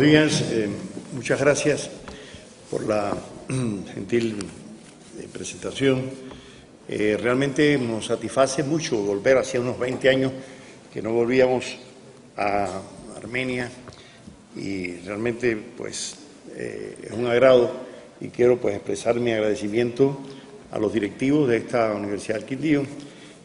días, muchas gracias por la gentil presentación. Realmente nos satisface mucho volver hacia unos 20 años que no volvíamos a Armenia y realmente pues es un agrado y quiero pues expresar mi agradecimiento a los directivos de esta Universidad del Quindío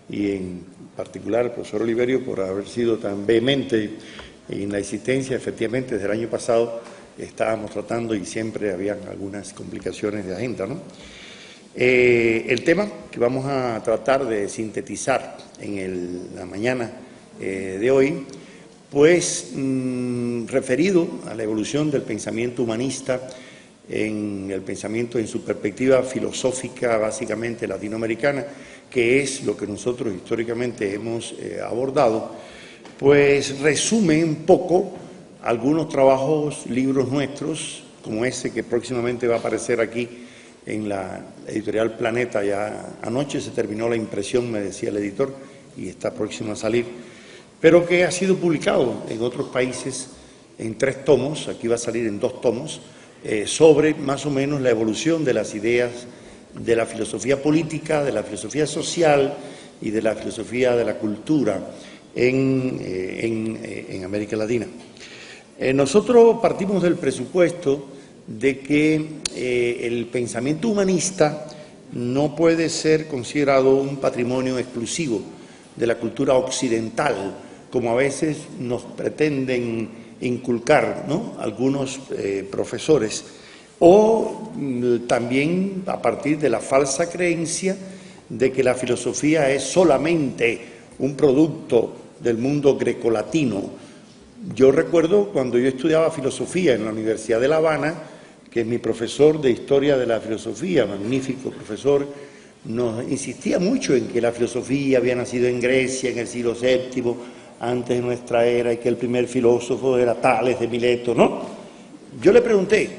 y en particular al profesor Oliverio por haber sido tan vehemente en la existencia. Efectivamente, desde el año pasado estábamos tratando y siempre habían algunas complicaciones de agenda, ¿no? El tema que vamos a tratar de sintetizar en la mañana de hoy, pues referido a la evolución del pensamiento humanista, en el pensamiento en su perspectiva filosófica básicamente latinoamericana, que es lo que nosotros históricamente hemos abordado, pues resume un poco algunos trabajos, libros nuestros, como ese que próximamente va a aparecer aquí en la editorial Planeta. Ya anoche se terminó la impresión, me decía el editor, y está próximo a salir, pero que ha sido publicado en otros países en 3 tomos, aquí va a salir en 2 tomos, sobre más o menos la evolución de las ideas de la filosofía política, de la filosofía social y de la filosofía de la cultura en América Latina. Nosotros partimos del presupuesto de que el pensamiento humanista no puede ser considerado un patrimonio exclusivo de la cultura occidental, como a veces nos pretenden inculcar, ¿no?, algunos profesores, o también a partir de la falsa creencia de que la filosofía es solamente un producto del mundo grecolatino. Yo recuerdo cuando yo estudiaba filosofía en la Universidad de La Habana, que mi profesor de Historia de la Filosofía, magnífico profesor, nos insistía mucho en que la filosofía había nacido en Grecia en el siglo VII, antes de nuestra era, y que el primer filósofo era Tales de Mileto, ¿no? Yo le pregunté,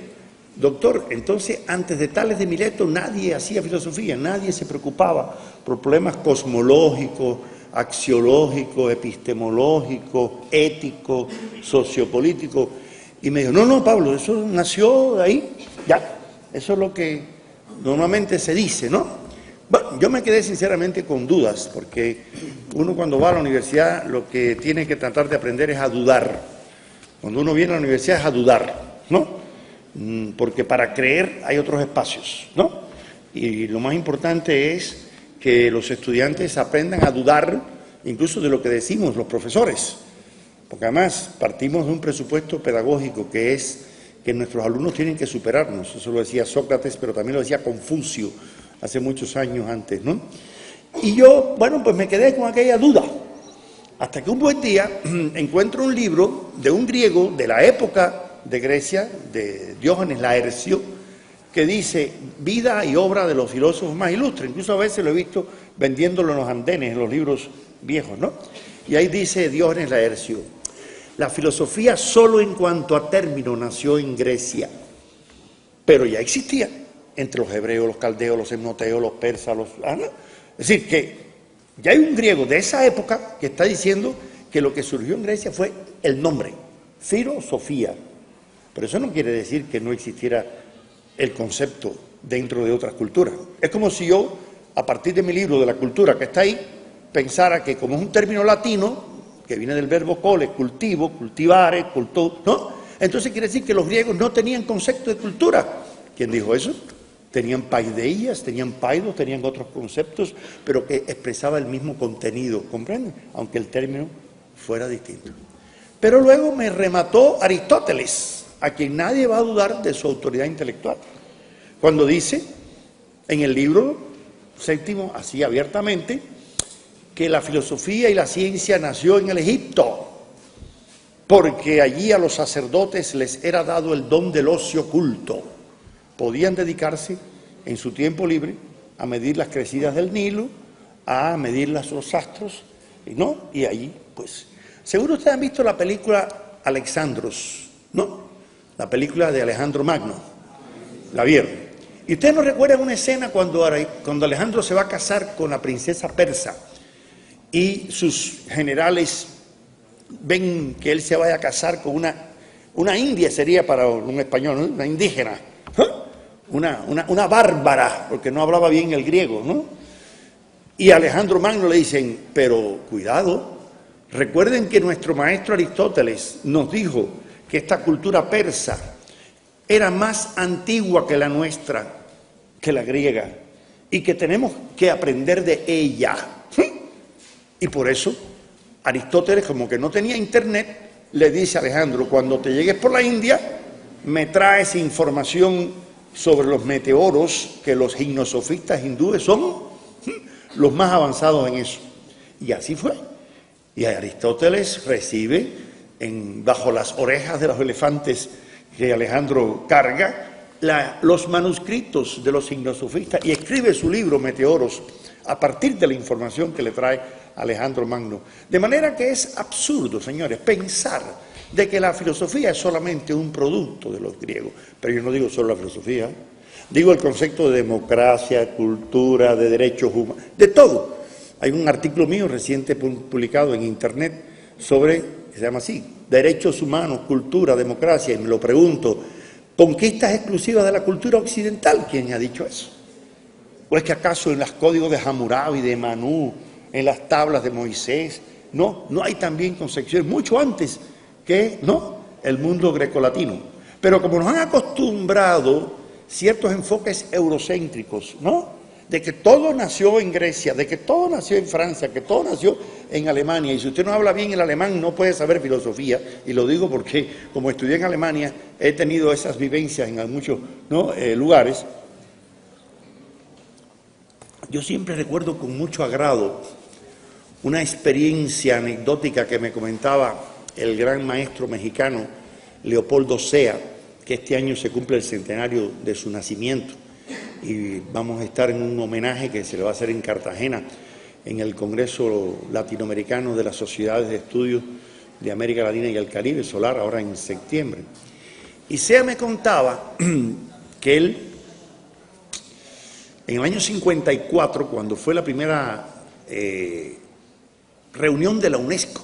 doctor, entonces antes de Tales de Mileto nadie hacía filosofía, nadie se preocupaba por problemas cosmológicos, axiológicos, epistemológicos, éticos, sociopolíticos. Y me dijo, no, Pablo, eso nació de ahí, ya, eso es lo que normalmente se dice, ¿no? Bueno, yo me quedé sinceramente con dudas, porque uno cuando va a la universidad lo que tiene que tratar de aprender es a dudar. Cuando uno viene a la universidad es a dudar, ¿no? Porque para creer hay otros espacios, ¿no? Y lo más importante es que los estudiantes aprendan a dudar incluso de lo que decimos los profesores, porque además partimos de un presupuesto pedagógico que es que nuestros alumnos tienen que superarnos. Eso lo decía Sócrates, pero también lo decía Confucio hace muchos años antes, ¿no? Y yo, bueno, pues me quedé con aquella duda, hasta que un buen día encuentro un libro de un griego de la época de Grecia, de Diógenes Laercio, que dice vida y obra de los filósofos más ilustres. Incluso a veces lo he visto vendiéndolo en los andenes, en los libros viejos, ¿no? Y ahí dice Diógenes Laercio, la filosofía solo en cuanto a término nació en Grecia, pero ya existía entre los hebreos, los caldeos, los emnoteos, los persas, ¿no? Es decir, que ya hay un griego de esa época que está diciendo que lo que surgió en Grecia fue el nombre, filosofía. Pero eso no quiere decir que no existiera el concepto dentro de otras culturas. Es como si yo, a partir de mi libro de la cultura que está ahí, pensara que como es un término latino, que viene del verbo cole, cultivo, cultivare, ¿no? Entonces quiere decir que los griegos no tenían concepto de cultura. ¿Quién dijo eso? Tenían paideías, tenían paidos, tenían otros conceptos, pero que expresaba el mismo contenido, ¿comprenden? Aunque el término fuera distinto. Pero luego me remató Aristóteles, a quien nadie va a dudar de su autoridad intelectual, cuando dice en el libro 7, así abiertamente, que la filosofía y la ciencia nació en el Egipto, porque allí a los sacerdotes les era dado el don del ocio culto. Podían dedicarse en su tiempo libre a medir las crecidas del Nilo, a medir los astros, ¿no? Y allí, pues, seguro ustedes han visto la película Alexandros, ¿no? La película de Alejandro Magno, ¿la vieron? Y ustedes no recuerdan una escena cuando Alejandro se va a casar con la princesa persa y sus generales ven que él se vaya a casar con una Una india sería para un español, ¿no? Una indígena, una bárbara, porque no hablaba bien el griego, ¿no? Y a Alejandro Magno le dicen, pero cuidado, recuerden que nuestro maestro Aristóteles nos dijo que esta cultura persa era más antigua que la nuestra, que la griega, y que tenemos que aprender de ella. Y por eso Aristóteles, como que no tenía internet, le dice a Alejandro, cuando te llegues por la India, me traes información sobre los meteoros, que los gimnosofistas hindúes son los más avanzados en eso. Y así fue. Y Aristóteles recibe bajo las orejas de los elefantes que Alejandro carga, los manuscritos de los gimnosofistas y escribe su libro Meteoros a partir de la información que le trae Alejandro Magno. De manera que es absurdo, señores, pensar de que la filosofía es solamente un producto de los griegos. Pero yo no digo solo la filosofía, digo el concepto de democracia, cultura, de derechos humanos, de todo. Hay un artículo mío reciente publicado en internet sobre, que se llama así, derechos humanos, cultura, democracia, y me lo pregunto, ¿conquistas exclusivas de la cultura occidental? ¿Quién ha dicho eso? ¿O es que acaso en los códigos de Hammurabi, de Manú, en las tablas de Moisés, no hay también concepciones mucho antes que el mundo grecolatino? Pero como nos han acostumbrado ciertos enfoques eurocéntricos, de que todo nació en Grecia, de que todo nació en Francia, que todo nació en Alemania, y si usted no habla bien el alemán no puede saber filosofía, y lo digo porque como estudié en Alemania he tenido esas vivencias en muchos lugares. Yo siempre recuerdo con mucho agrado una experiencia anecdótica que me comentaba el gran maestro mexicano Leopoldo Sea, que este año se cumple el centenario de su nacimiento. Y vamos a estar en un homenaje que se le va a hacer en Cartagena, en el Congreso Latinoamericano de las Sociedades de Estudios de América Latina y el Caribe, Solar, ahora en septiembre. Y Sea me contaba que él, en el año 54, cuando fue la primera reunión de la UNESCO,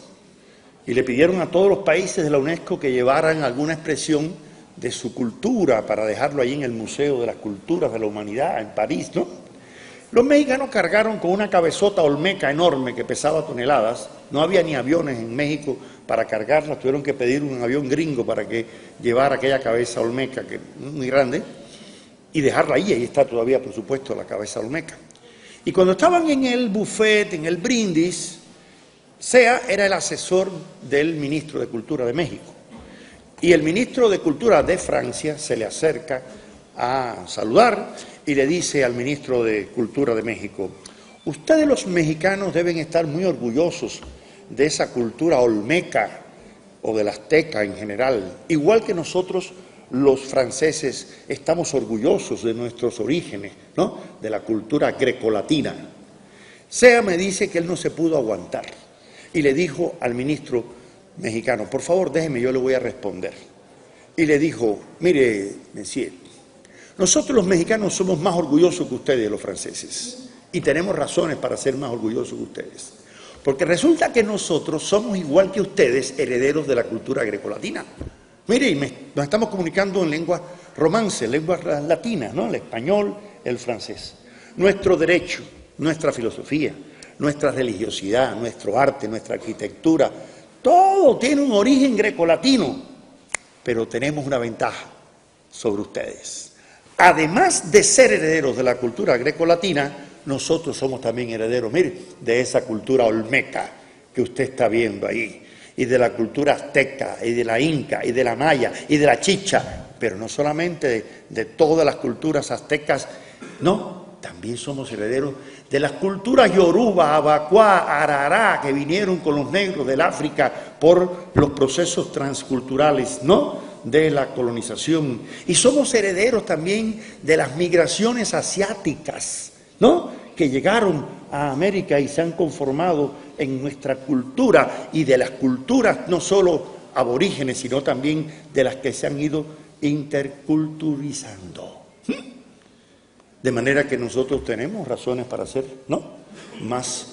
y le pidieron a todos los países de la UNESCO que llevaran alguna expresión de su cultura para dejarlo ahí en el Museo de las Culturas de la Humanidad en París, Los mexicanos cargaron con una cabezota olmeca enorme que pesaba toneladas. No había ni aviones en México para cargarlas, tuvieron que pedir un avión gringo para que llevara aquella cabeza olmeca, que es muy grande, y dejarla ahí está todavía, por supuesto, la cabeza olmeca. Y cuando estaban en el buffet, en el brindis, Sea era el asesor del ministro de Cultura de México. Y el ministro de Cultura de Francia se le acerca a saludar y le dice al ministro de Cultura de México, ustedes los mexicanos deben estar muy orgullosos de esa cultura olmeca o de la azteca en general, igual que nosotros los franceses estamos orgullosos de nuestros orígenes, de la cultura grecolatina. Sea me dice que él no se pudo aguantar y le dijo al ministro mexicano, por favor déjeme, yo le voy a responder. Y le dijo, mire, monsieur, nosotros los mexicanos somos más orgullosos que ustedes, los franceses, y tenemos razones para ser más orgullosos que ustedes, porque resulta que nosotros somos igual que ustedes, herederos de la cultura grecolatina. Mire, nos estamos comunicando en lenguas romances, lenguas latinas, el español, el francés. Nuestro derecho, nuestra filosofía, nuestra religiosidad, nuestro arte, nuestra arquitectura, todo tiene un origen grecolatino, pero tenemos una ventaja sobre ustedes. Además de ser herederos de la cultura grecolatina, nosotros somos también herederos, mire, de esa cultura olmeca que usted está viendo ahí, y de la cultura azteca, y de la inca, y de la maya, y de la chicha, pero no solamente de todas las culturas aztecas, también somos herederos de las culturas yoruba, abacuá, arará, que vinieron con los negros del África por los procesos transculturales, de la colonización. Y somos herederos también de las migraciones asiáticas, que llegaron a América y se han conformado en nuestra cultura, y de las culturas no solo aborígenes, sino también de las que se han ido interculturizando. De manera que nosotros tenemos razones para ser más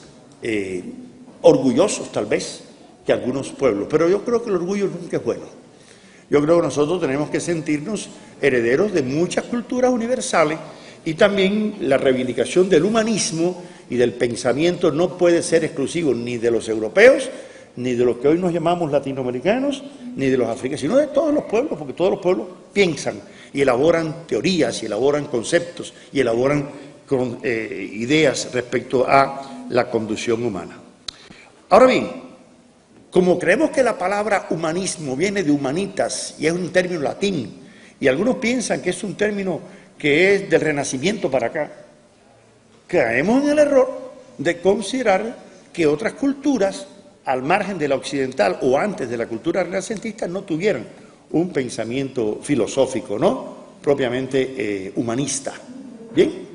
orgullosos tal vez que algunos pueblos. Pero yo creo que el orgullo nunca es bueno. Yo creo que nosotros tenemos que sentirnos herederos de muchas culturas universales y también la reivindicación del humanismo y del pensamiento no puede ser exclusivo ni de los europeos, ni de los que hoy nos llamamos latinoamericanos, ni de los africanos, sino de todos los pueblos, porque todos los pueblos piensan y elaboran teorías, y elaboran conceptos, y elaboran ideas respecto a la conducción humana. Ahora bien, como creemos que la palabra humanismo viene de humanitas y es un término latín, y algunos piensan que es un término que es del Renacimiento para acá, caemos en el error de considerar que otras culturas, al margen de la occidental o antes de la cultura renacentista, no tuvieran un pensamiento filosófico, ¿no? Propiamente humanista. ¿Bien?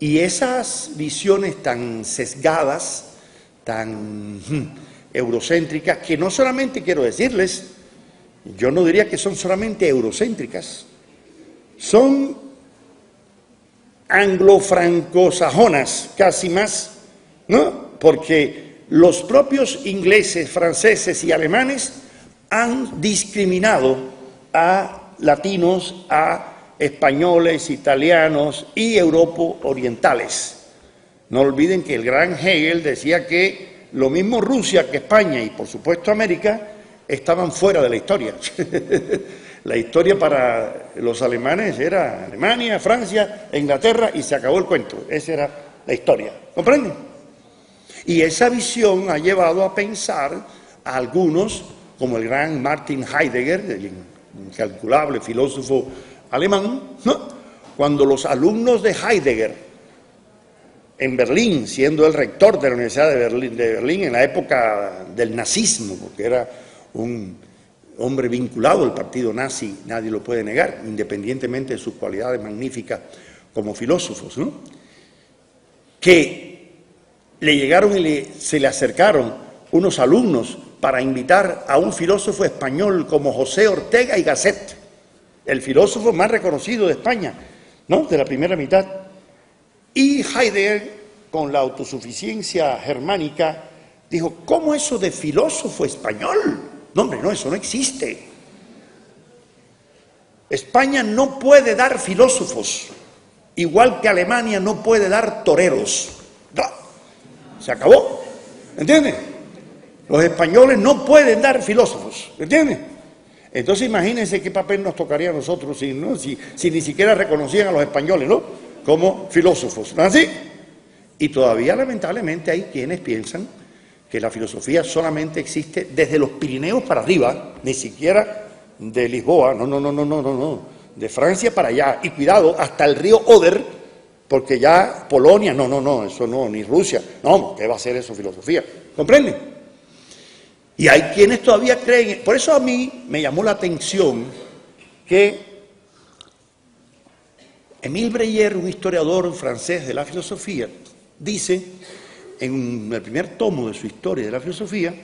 Y esas visiones tan sesgadas, tan eurocéntricas, que no solamente quiero decirles, yo no diría que son solamente eurocéntricas, son anglo-francosajonas, casi más, ¿no? Porque los propios ingleses, franceses y alemanes han discriminado a latinos, a españoles, italianos y europo-orientales. No olviden que el gran Hegel decía que lo mismo Rusia que España y por supuesto América estaban fuera de la historia. La historia para los alemanes era Alemania, Francia, Inglaterra y se acabó el cuento. Esa era la historia. ¿Comprenden? Y esa visión ha llevado a pensar a algunos, como el gran Martin Heidegger, el incalculable filósofo alemán, ¿no? Cuando los alumnos de Heidegger en Berlín, siendo el rector de la Universidad de Berlín en la época del nazismo, porque era un hombre vinculado al partido nazi, nadie lo puede negar, independientemente de sus cualidades magníficas como filósofos, ¿no? Que le llegaron y se le acercaron unos alumnos para invitar a un filósofo español como José Ortega y Gasset, el filósofo más reconocido de España, ¿no? De la primera mitad. Y Heidegger, con la autosuficiencia germánica, dijo, ¿cómo eso de filósofo español? No, hombre, no, eso no existe. España no puede dar filósofos, igual que Alemania no puede dar toreros. No, se acabó, ¿entiendes? Los españoles no pueden dar filósofos, ¿entiendes? Entonces imagínense qué papel nos tocaría a nosotros si ni siquiera reconocían a los españoles, ¿no? Como filósofos, ¿no es así? Y todavía lamentablemente hay quienes piensan que la filosofía solamente existe desde los Pirineos para arriba, ni siquiera de Lisboa, no, de Francia para allá, y cuidado, hasta el río Oder, porque ya Polonia, no, eso no, ni Rusia, no, ¿qué va a ser eso filosofía? ¿Comprenden? Y hay quienes todavía creen, por eso a mí me llamó la atención que Émile Breyer, un historiador francés de la filosofía, dice, en el primer tomo de su historia de la filosofía,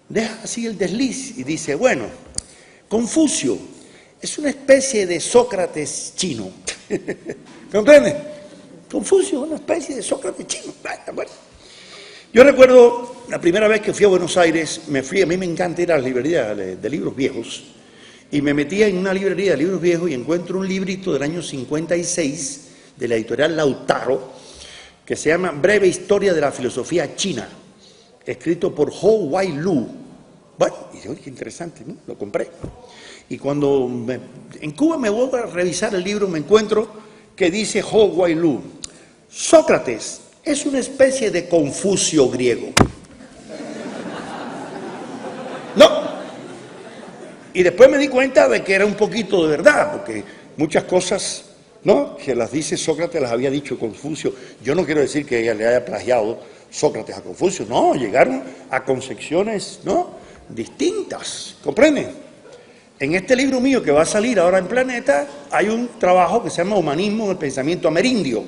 deja así el desliz y dice, bueno, Confucio es una especie de Sócrates chino. ¿Comprende? Confucio es una especie de Sócrates chino. Bueno. Yo recuerdo la primera vez que fui a Buenos Aires, a mí me encanta ir a las librerías de libros viejos, y me metía en una librería de libros viejos y encuentro un librito del año 56 de la editorial Lautaro, que se llama Breve Historia de la Filosofía China, escrito por Hou Wai Lu. Bueno, y dije, qué interesante, ¿no? Lo compré. Y cuando en Cuba me voy a revisar el libro, me encuentro que dice Hou Wai Lu, Sócrates es una especie de Confucio griego. No. Y después me di cuenta de que era un poquito de verdad, porque muchas cosas, ¿no?, que las dice Sócrates las había dicho Confucio. Yo no quiero decir que ella le haya plagiado Sócrates a Confucio, no, llegaron a concepciones, ¿no?, distintas, ¿comprenden? En este libro mío que va a salir ahora en Planeta, hay un trabajo que se llama Humanismo en el Pensamiento Amerindio.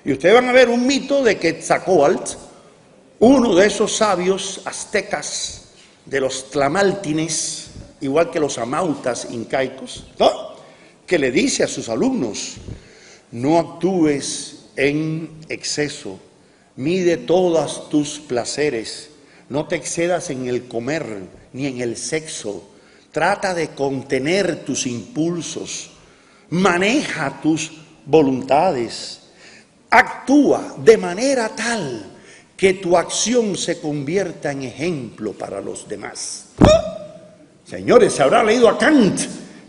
Y ustedes van a ver un mito de Quetzalcóatl, uno de esos sabios aztecas de los tlamaltines, igual que los amautas incaicos, ¿no?, que le dice a sus alumnos, no actúes en exceso, mide todos tus placeres, no te excedas en el comer ni en el sexo, trata de contener tus impulsos, maneja tus voluntades, actúa de manera tal que tu acción se convierta en ejemplo para los demás. Señores, se habrá leído a Kant,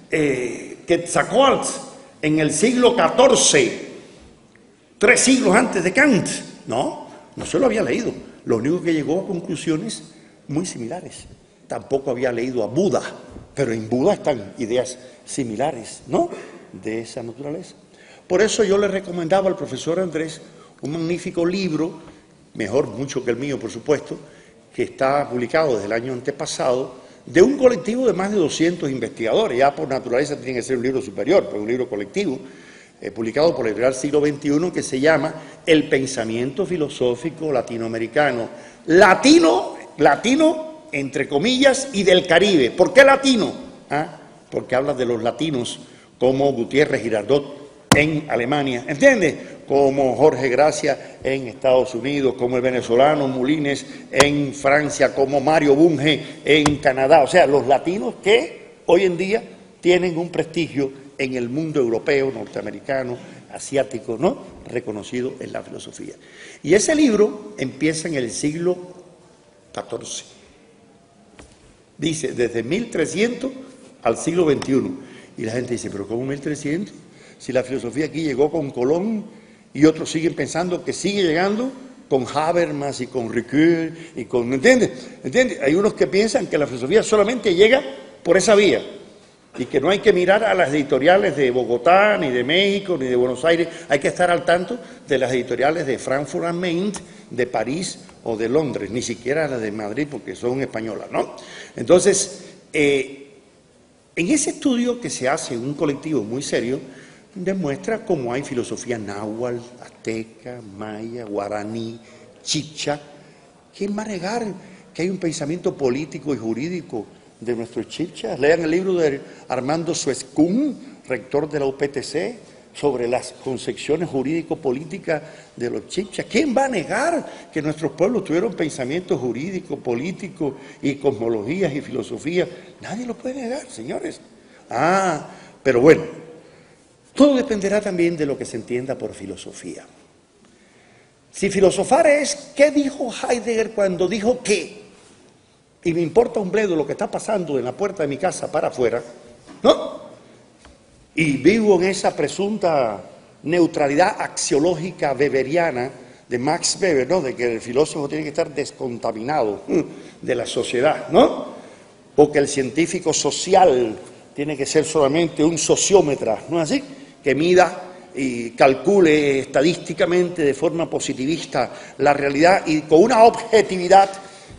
Quetzalcóatl, en el siglo XIV, 3 siglos antes de Kant. No se lo había leído. Lo único que llegó a conclusiones muy similares. Tampoco había leído a Buda, pero en Buda están ideas similares, ¿no?, de esa naturaleza. Por eso yo le recomendaba al profesor Andrés un magnífico libro, mejor mucho que el mío, por supuesto, que está publicado desde el año antepasado, de un colectivo de más de 200 investigadores. Ya por naturaleza tiene que ser un libro superior, pero un libro colectivo, publicado por el Editorial Siglo XXI, que se llama El pensamiento filosófico latinoamericano. Latino, entre comillas, y del Caribe. ¿Por qué latino? Porque habla de los latinos, como Gutiérrez Girardot en Alemania, ¿entiendes? Como Jorge Gracia en Estados Unidos, como el venezolano Mulines en Francia, como Mario Bunge en Canadá. O sea, los latinos que hoy en día tienen un prestigio en el mundo europeo, norteamericano, asiático, ¿no?, reconocido en la filosofía. Y ese libro empieza en el siglo XIV. Dice, desde 1300 al siglo XXI. Y la gente dice, ¿pero cómo 1300? Si la filosofía aquí llegó con Colón y otros siguen pensando que sigue llegando con Habermas y con Ricoeur y con... ¿Entiendes? Hay unos que piensan que la filosofía solamente llega por esa vía y que no hay que mirar a las editoriales de Bogotá, ni de México, ni de Buenos Aires. Hay que estar al tanto de las editoriales de Frankfurt am Main, de París o de Londres, ni siquiera las de Madrid porque son españolas, ¿no? Entonces, en ese estudio que se hace en un colectivo muy serio, demuestra cómo hay filosofía náhuatl, azteca, maya, guaraní, chicha. ¿Quién va a negar que hay un pensamiento político y jurídico de nuestros chichas? Lean el libro de Armando Suescún, rector de la UPTC, sobre las concepciones jurídico-políticas de los chichas. ¿Quién va a negar que nuestros pueblos tuvieron pensamiento jurídico, político y cosmologías y filosofía? Nadie lo puede negar, señores. Pero bueno, todo dependerá también de lo que se entienda por filosofía. Si filosofar es, ¿qué dijo Heidegger cuando dijo qué? Y me importa un bledo lo que está pasando en la puerta de mi casa para afuera, ¿no? Y vivo en esa presunta neutralidad axiológica weberiana de Max Weber, ¿no?, de que el filósofo tiene que estar descontaminado de la sociedad, ¿no? O que el científico social tiene que ser solamente un sociómetra, ¿no es así?, que mida y calcule estadísticamente de forma positivista la realidad y con una objetividad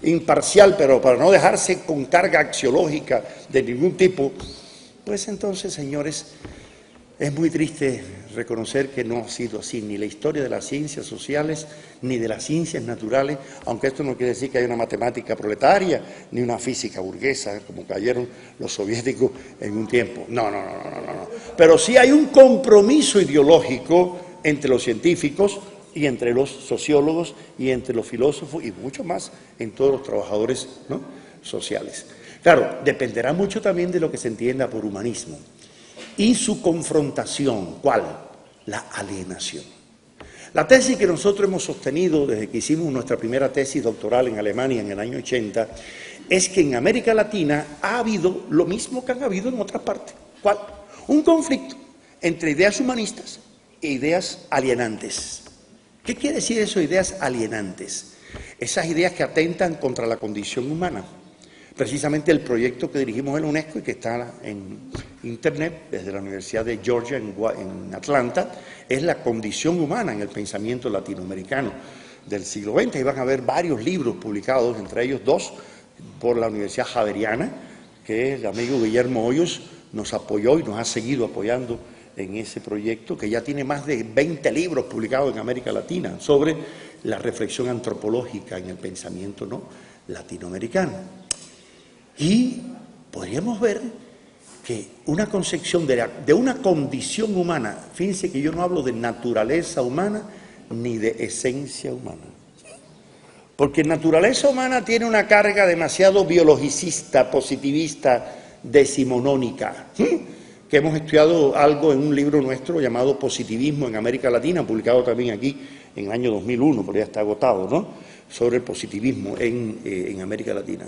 imparcial, pero para no dejarse con carga axiológica de ningún tipo. Pues entonces, señores, es muy triste reconocer que no ha sido así, ni la historia de las ciencias sociales, ni de las ciencias naturales, aunque esto no quiere decir que haya una matemática proletaria, ni una física burguesa, como cayeron los soviéticos en un tiempo. No. Pero sí hay un compromiso ideológico entre los científicos y entre los sociólogos y entre los filósofos y mucho más en todos los trabajadores, ¿no?, sociales. Claro, dependerá mucho también de lo que se entienda por humanismo y su confrontación. ¿Cuál? La alienación. La tesis que nosotros hemos sostenido desde que hicimos nuestra primera tesis doctoral en Alemania en el año 80 es que en América Latina ha habido lo mismo que han habido en otras partes. ¿Cuál? Un conflicto entre ideas humanistas e ideas alienantes. ¿Qué quiere decir eso, ideas alienantes? Esas ideas que atentan contra la condición humana. Precisamente el proyecto que dirigimos en la UNESCO y que está en Internet desde la Universidad de Georgia en Atlanta es la condición humana en el pensamiento latinoamericano del siglo XX. Y van a haber varios libros publicados, entre ellos 2 por la Universidad Javeriana, que el amigo Guillermo Hoyos nos apoyó y nos ha seguido apoyando en ese proyecto, que ya tiene más de 20 libros publicados en América Latina sobre la reflexión antropológica en el pensamiento, ¿no?, latinoamericano. Y podríamos ver que una concepción de una condición humana, fíjense que yo no hablo de naturaleza humana ni de esencia humana, porque naturaleza humana tiene una carga demasiado biologicista, positivista, decimonónica, que hemos estudiado algo en un libro nuestro llamado Positivismo en América Latina, publicado también aquí en el año 2001, pero ya está agotado, ¿no?, sobre el positivismo en América Latina.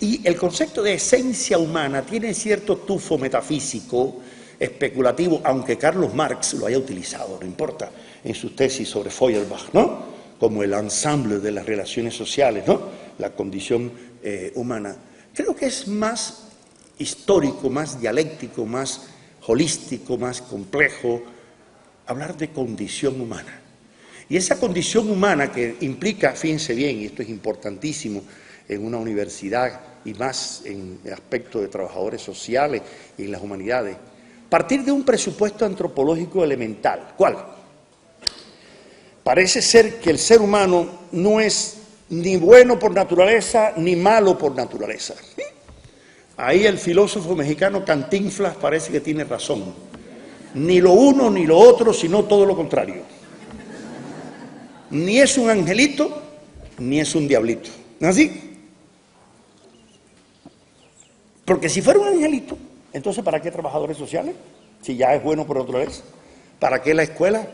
Y el concepto de esencia humana tiene cierto tufo metafísico, especulativo, aunque Carlos Marx lo haya utilizado, no importa, en sus tesis sobre Feuerbach, ¿no?, como el ensamble de las relaciones sociales, ¿no?, la condición humana. Creo que es más histórico, más dialéctico, más holístico, más complejo hablar de condición humana. Y esa condición humana que implica, fíjense bien, y esto es importantísimo en una universidad y más en el aspecto de trabajadores sociales y en las humanidades, partir de un presupuesto antropológico elemental. ¿Cuál? Parece ser que el ser humano no es ni bueno por naturaleza ni malo por naturaleza. Ahí el filósofo mexicano Cantinflas parece que tiene razón. Ni lo uno ni lo otro, sino todo lo contrario. Ni es un angelito, ni es un diablito. ¿No es así? Porque si fuera un angelito, entonces ¿para qué trabajadores sociales? Si ya es bueno por naturaleza. ¿Para qué la escuela?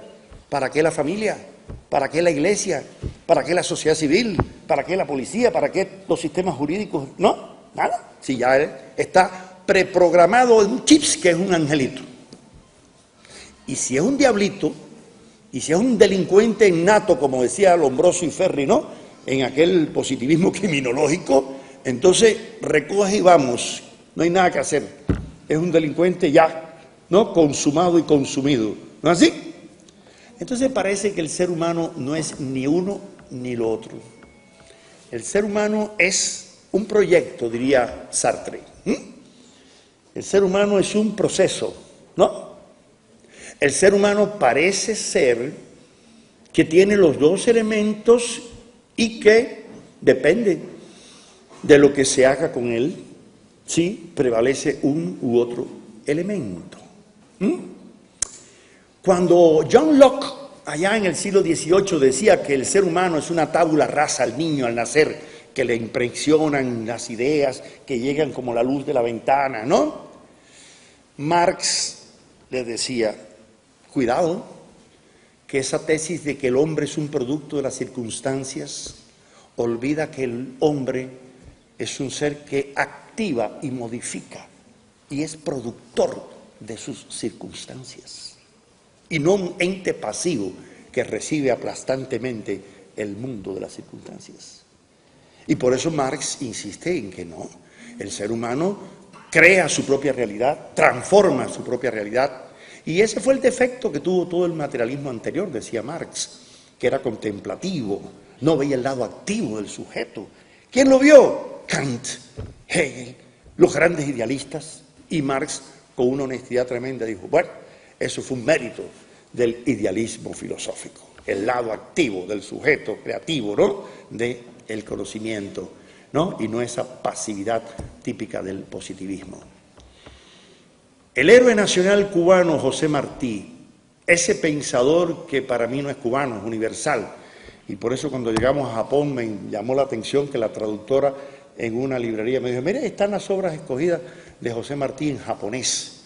¿Para qué la familia? ¿Para qué la iglesia? ¿Para qué la sociedad civil? ¿Para qué la policía? ¿Para qué los sistemas jurídicos? No, nada. Si ya está preprogramado en chips que es un angelito. Y si es un diablito, y si es un delincuente innato, como decía Lombroso y Ferri, ¿no?, en aquel positivismo criminológico, entonces recoge y vamos, no hay nada que hacer. Es un delincuente ya, ¿no?, consumado y consumido. ¿No es así? Entonces parece que el ser humano no es ni uno ni lo otro. El ser humano es un proyecto, diría Sartre. El ser humano es un proceso, ¿no? El ser humano parece ser que tiene los dos elementos y que depende de lo que se haga con él, sí, prevalece un u otro elemento. Cuando John Locke, allá en el siglo XVIII, decía que el ser humano es una tabula rasa al niño al nacer, que le impresionan las ideas, que llegan como la luz de la ventana, ¿no?, Marx le decía, cuidado, que esa tesis de que el hombre es un producto de las circunstancias olvida que el hombre es un ser que activa y modifica y es productor de sus circunstancias y no un ente pasivo que recibe aplastantemente el mundo de las circunstancias. Y por eso Marx insiste en que no, el ser humano crea su propia realidad, transforma su propia realidad. Y ese fue el defecto que tuvo todo el materialismo anterior, decía Marx, que era contemplativo, no veía el lado activo del sujeto. ¿Quién lo vio? Kant, Hegel, los grandes idealistas. Y Marx, con una honestidad tremenda, dijo, bueno, eso fue un mérito del idealismo filosófico, el lado activo del sujeto creativo, ¿no?, del conocimiento, ¿no?, y no esa pasividad típica del positivismo. El héroe nacional cubano José Martí, ese pensador que para mí no es cubano, es universal, y por eso cuando llegamos a Japón me llamó la atención que la traductora en una librería me dijo, mire, están las obras escogidas de José Martí en japonés.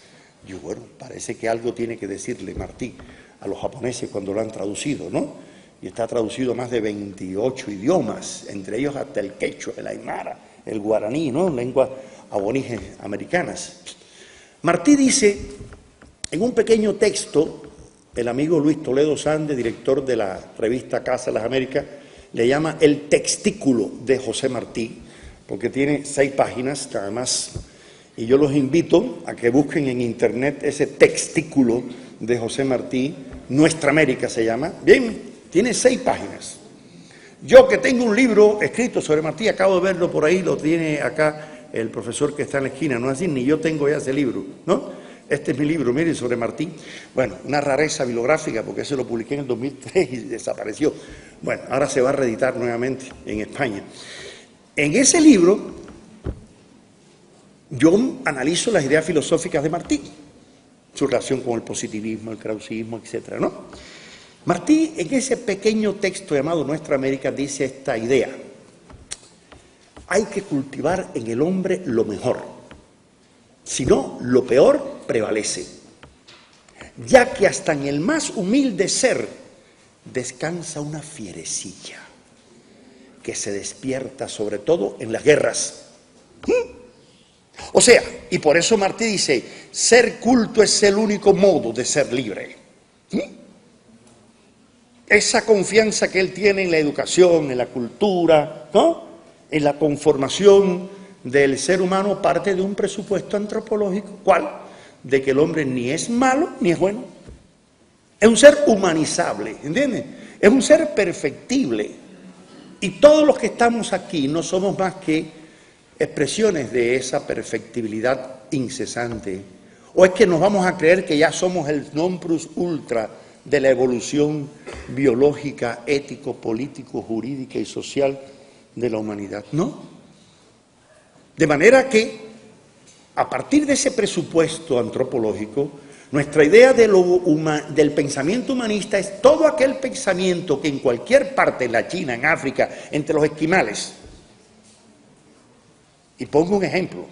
Yo, bueno, parece que algo tiene que decirle Martí a los japoneses cuando lo han traducido, ¿no? Y está traducido a más de 28 idiomas, entre ellos hasta el quechua, el aymara, el guaraní, ¿no?, lenguas aborígenes americanas. Martí dice, en un pequeño texto, el amigo Luis Toledo Sande, director de la revista Casa de las Américas, le llama el textículo de José Martí, porque tiene 6 páginas, nada más, y yo los invito a que busquen en internet ese textículo de José Martí, Nuestra América se llama, bien, tiene 6 páginas. Yo que tengo un libro escrito sobre Martí, acabo de verlo por ahí, lo tiene acá el profesor que está en la esquina, no es así, ni yo tengo ya ese libro, ¿no? Este es mi libro, miren, sobre Martí. Bueno, una rareza bibliográfica, porque ese lo publiqué en el 2003 y desapareció. Bueno, ahora se va a reeditar nuevamente en España. En ese libro, yo analizo las ideas filosóficas de Martí, su relación con el positivismo, el krausismo, etcétera, ¿no? Martí, en ese pequeño texto llamado Nuestra América, dice esta idea. Hay que cultivar en el hombre lo mejor, sino lo peor prevalece, ya que hasta en el más humilde ser descansa una fierecilla que se despierta sobre todo en las guerras. O sea, y por eso Martí dice, ser culto es el único modo de ser libre. Esa confianza que él tiene en la educación, en la cultura, ¿no?, en la conformación del ser humano, parte de un presupuesto antropológico. ¿Cuál? De que el hombre ni es malo ni es bueno. Es un ser humanizable, ¿entiendes? Es un ser perfectible. Y todos los que estamos aquí no somos más que expresiones de esa perfectibilidad incesante. ¿O es que nos vamos a creer que ya somos el non plus ultra de la evolución biológica, ético, político, jurídica y social de la humanidad? No. De manera que, a partir de ese presupuesto antropológico, nuestra idea del pensamiento humanista es todo aquel pensamiento que en cualquier parte, en la China, en África, entre los esquimales. Y pongo un ejemplo.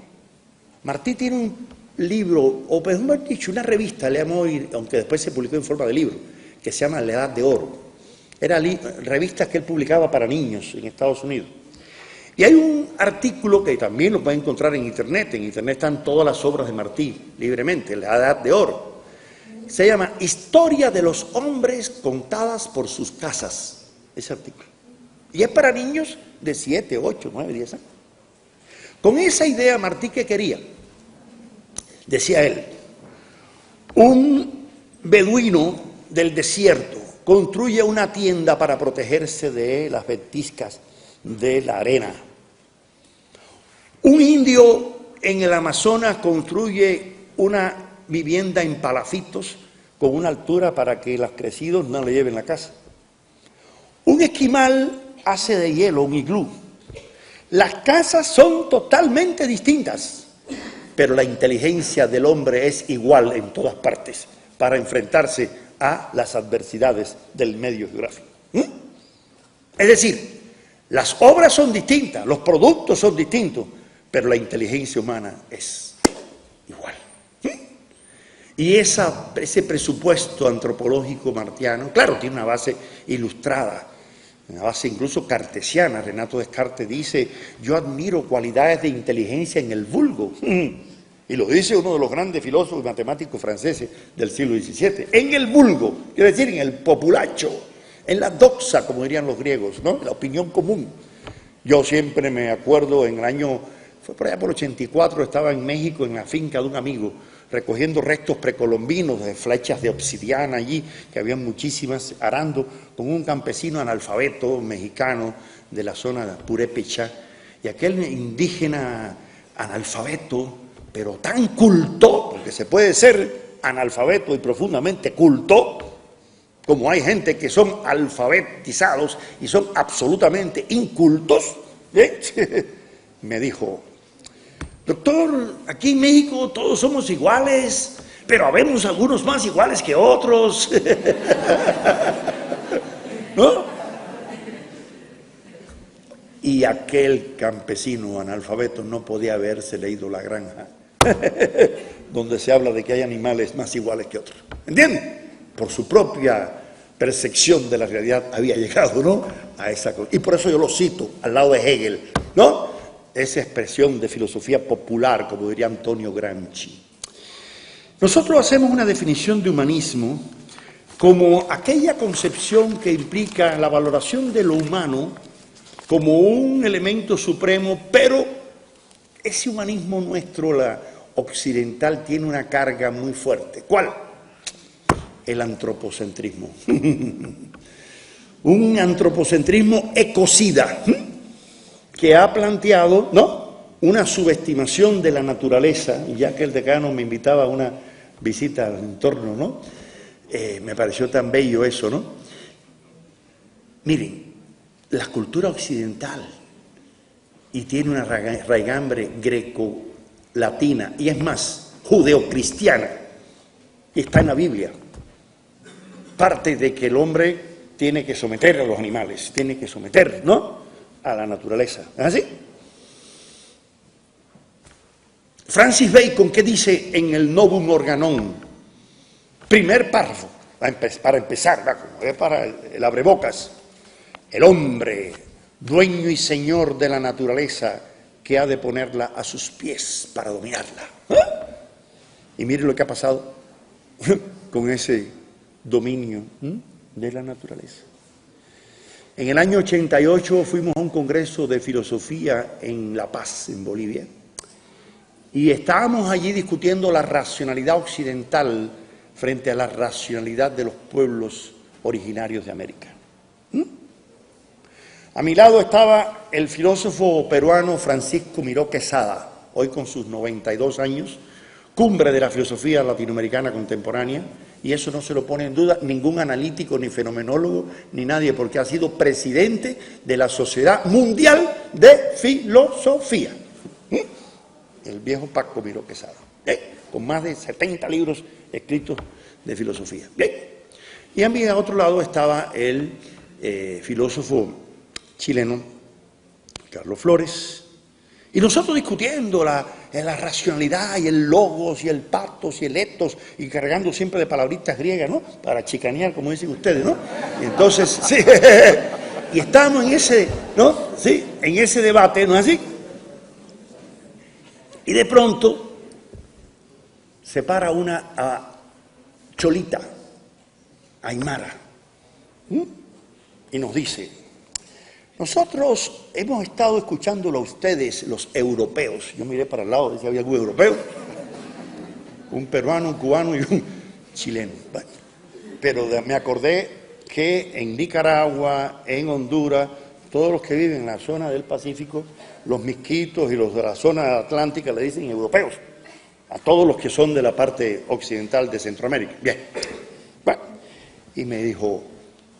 Martí tiene un libro, o mejor dicho, una revista, leamos hoy, aunque después se publicó en forma de libro, que se llama La Edad de Oro. Eran revistas que él publicaba para niños en Estados Unidos. Y hay un artículo que también lo pueden encontrar en Internet. En Internet están todas las obras de Martí, libremente, La Edad de Oro. Se llama Historia de los hombres contadas por sus casas, ese artículo. Y es para niños de 7, 8, 9, 10 años. Con esa idea, Martí, ¿qué quería? Decía él, un beduino del desierto construye una tienda para protegerse de las ventiscas de la arena. Un indio en el Amazonas construye una vivienda en palafitos con una altura para que los crecidos no le lleven la casa. Un esquimal hace de hielo un iglú. Las casas son totalmente distintas, pero la inteligencia del hombre es igual en todas partes para enfrentarse a las adversidades del medio geográfico. Es decir, las obras son distintas, los productos son distintos, pero la inteligencia humana es igual. Y ese presupuesto antropológico martiano, claro, tiene una base ilustrada, una base incluso cartesiana. Renato Descartes dice, yo admiro cualidades de inteligencia en el vulgo. Y lo dice uno de los grandes filósofos y matemáticos franceses del siglo XVII. En el vulgo, quiere decir en el populacho, en la doxa, como dirían los griegos, ¿no? La opinión común. Yo siempre me acuerdo en el año, fue por allá por 84, estaba en México en la finca de un amigo, recogiendo restos precolombinos de flechas de obsidiana allí, que habían muchísimas, arando con un campesino analfabeto mexicano de la zona de Purépecha, y aquel indígena analfabeto, pero tan culto, porque se puede ser analfabeto y profundamente culto, como hay gente que son alfabetizados y son absolutamente incultos, me dijo, doctor, aquí en México todos somos iguales, pero habemos algunos más iguales que otros. ¿No? Y aquel campesino analfabeto no podía haberse leído La Granja, donde se habla de que hay animales más iguales que otros. ¿Entienden? Por su propia percepción de la realidad había llegado, ¿no?, a esa cosa. Y por eso yo lo cito al lado de Hegel, ¿no?, esa expresión de filosofía popular, como diría Antonio Gramsci. Nosotros hacemos una definición de humanismo como aquella concepción que implica la valoración de lo humano como un elemento supremo, pero ese humanismo nuestro, la occidental, tiene una carga muy fuerte. ¿Cuál? El antropocentrismo. Un antropocentrismo ecocida, que ha planteado, ¿no?, una subestimación de la naturaleza, y ya que el decano me invitaba a una visita al entorno, ¿no?, me pareció tan bello eso, ¿no? Miren, la cultura occidental, y tiene una raigambre greco-latina, y es más, judeocristiana, y está en la Biblia, parte de que el hombre tiene que someter a los animales, tiene que someter, ¿no?, a la naturaleza. ¿Es así? Francis Bacon, ¿qué dice en el Novum Organon? Primer párrafo, para empezar, para el abrebocas. El hombre, dueño y señor de la naturaleza, que ha de ponerla a sus pies para dominarla. Y mire lo que ha pasado con ese dominio de la naturaleza. En el año 88 fuimos a un congreso de filosofía en La Paz, en Bolivia, y estábamos allí discutiendo la racionalidad occidental frente a la racionalidad de los pueblos originarios de América. A mi lado estaba el filósofo peruano Francisco Miró Quesada, hoy con sus 92 años, cumbre de la filosofía latinoamericana contemporánea, y eso no se lo pone en duda ningún analítico, ni fenomenólogo, ni nadie, porque ha sido presidente de la Sociedad Mundial de Filosofía. El viejo Paco Miró Quesada, con más de 70 libros escritos de filosofía. Y a mi otro lado estaba el filósofo chileno Carlos Flores, y nosotros discutiendo la racionalidad y el logos y el patos y el etos, y cargando siempre de palabritas griegas, ¿no? Para chicanear, como dicen ustedes, ¿no? Y entonces, sí, y estábamos en ese, ¿no? Sí, en ese debate, ¿no es así? Y de pronto se para una cholita, aymara, y nos dice: nosotros hemos estado escuchándolo a ustedes, los europeos. Yo miré para el lado, decía, había algún europeo, un peruano, un cubano y un chileno. Bueno, pero me acordé que en Nicaragua, en Honduras, todos los que viven en la zona del Pacífico, los misquitos y los de la zona atlántica le dicen europeos, a todos los que son de la parte occidental de Centroamérica. Bien, bueno, y me dijo: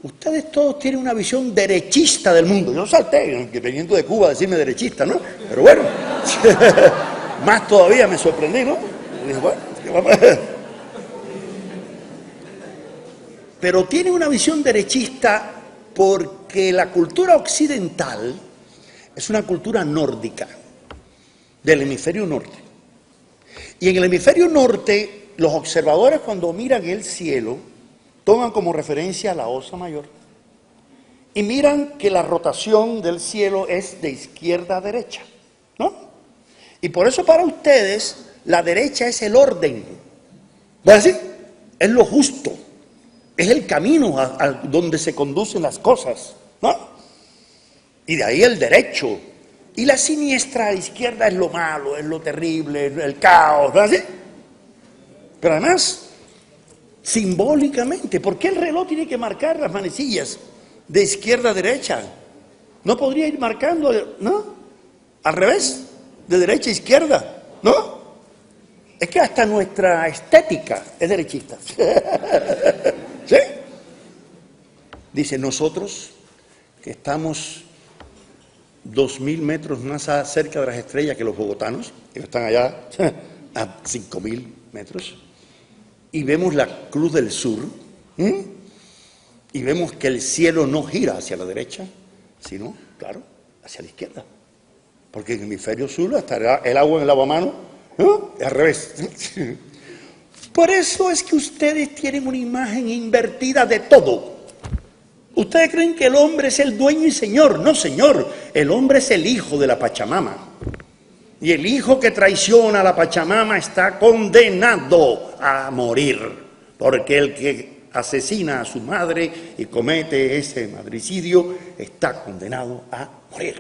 ustedes todos tienen una visión derechista del mundo. Yo salté, viniendo de Cuba, a decirme derechista, ¿no? Pero bueno, más todavía me sorprendí, ¿no? Y dije, bueno, ¿qué vamos a hacer? Pero tiene una visión derechista porque la cultura occidental es una cultura nórdica, del hemisferio norte. Y en el hemisferio norte, los observadores, cuando miran el cielo, toman como referencia a la Osa Mayor y miran que la rotación del cielo es de izquierda a derecha, ¿no? Y por eso para ustedes la derecha es el orden, ¿no es así? Es lo justo, es el camino a donde se conducen las cosas, ¿no? Y de ahí el derecho. Y la siniestra a la izquierda es lo malo, es lo terrible, es el caos, ¿no es así? Pero además, simbólicamente, ¿por qué el reloj tiene que marcar las manecillas de izquierda a derecha? ¿No podría ir marcando, no? Al revés, de derecha a izquierda, ¿no? Es que hasta nuestra estética es derechista. ¿Sí? Dice, nosotros que estamos 2000 metros más cerca de las estrellas que los bogotanos, que están allá a 5000 metros, y vemos la Cruz del Sur, y vemos que el cielo no gira hacia la derecha, sino, claro, hacia la izquierda. Porque en el hemisferio sur estará el agua en el lavamanos, al revés. Por eso es que ustedes tienen una imagen invertida de todo. Ustedes creen que el hombre es el dueño y señor. No, señor, el hombre es el hijo de la Pachamama. Y el hijo que traiciona a la Pachamama está condenado a morir, porque el que asesina a su madre y comete ese madricidio está condenado a morir.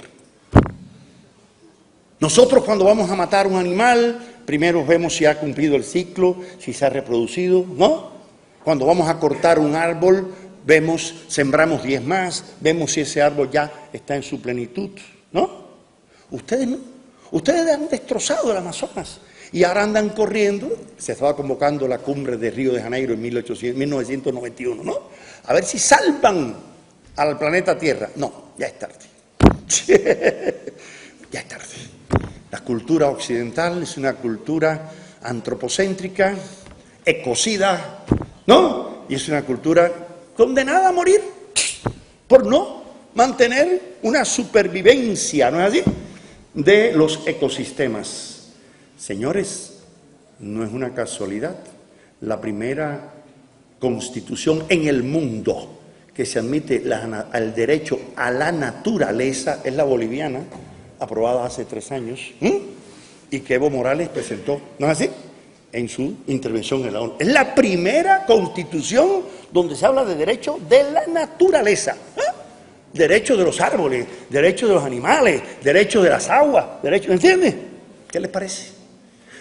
Nosotros cuando vamos a matar un animal, primero vemos si ha cumplido el ciclo, si se ha reproducido, ¿no? Cuando vamos a cortar un árbol, vemos, sembramos 10 más, vemos si ese árbol ya está en su plenitud, ¿no? Ustedes no. Ustedes han destrozado el Amazonas y ahora andan corriendo. Se estaba convocando la cumbre de Río de Janeiro en 1991, ¿no? A ver si salvan al planeta Tierra. No, ya es tarde. Ya es tarde. La cultura occidental es una cultura antropocéntrica, ecocida, ¿no? Y es una cultura condenada a morir por no mantener una supervivencia, ¿no es así?, de los ecosistemas. Señores, no es una casualidad. La primera constitución en el mundo que se admite al derecho a la naturaleza es la boliviana, aprobada hace 3 años, y que Evo Morales presentó, ¿no es así?, en su intervención en la ONU. Es la primera constitución donde se habla de derecho de la naturaleza. Derecho de los árboles, derecho de los animales, derecho de las aguas, derecho, ¿entiendes? ¿Qué les parece?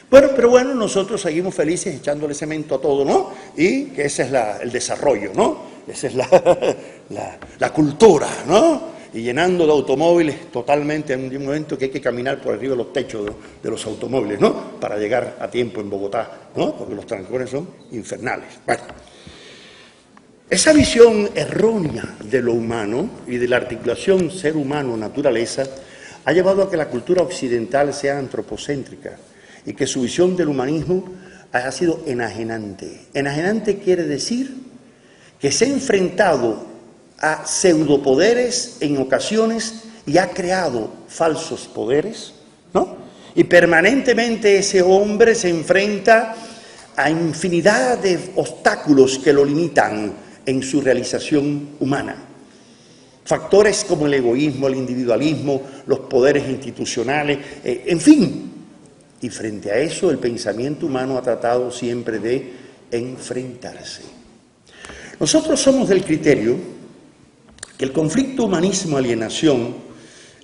Bueno, pero bueno, nosotros seguimos felices echándole cemento a todo, ¿no? Y que ese es el desarrollo, ¿no? Esa es la cultura, ¿no? Y llenando de automóviles totalmente en un momento que hay que caminar por arriba de los techos de los automóviles, ¿no? Para llegar a tiempo en Bogotá, ¿no? Porque los trancones son infernales. Bueno, esa visión errónea de lo humano y de la articulación ser humano-naturaleza ha llevado a que la cultura occidental sea antropocéntrica y que su visión del humanismo ha sido enajenante. Enajenante quiere decir que se ha enfrentado a pseudopoderes en ocasiones y ha creado falsos poderes, ¿no? Y permanentemente ese hombre se enfrenta a infinidad de obstáculos que lo limitan en su realización humana. Factores como el egoísmo, el individualismo, los poderes institucionales, en fin. Y frente a eso el pensamiento humano ha tratado siempre de enfrentarse. Nosotros somos del criterio que el conflicto humanismo-alienación,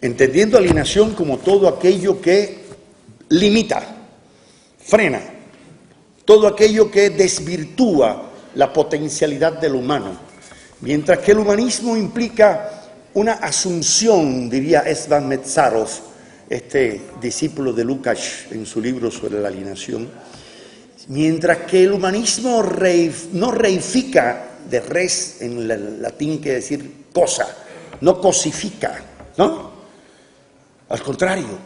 entendiendo alienación como todo aquello que limita, frena, todo aquello que desvirtúa la potencialidad del humano, mientras que el humanismo implica una asunción, diría Esban Metzarov, este discípulo de Lukács en su libro sobre la alienación, mientras que el humanismo no reifica, de res en el latín quiere decir cosa, no cosifica, ¿no? Al contrario,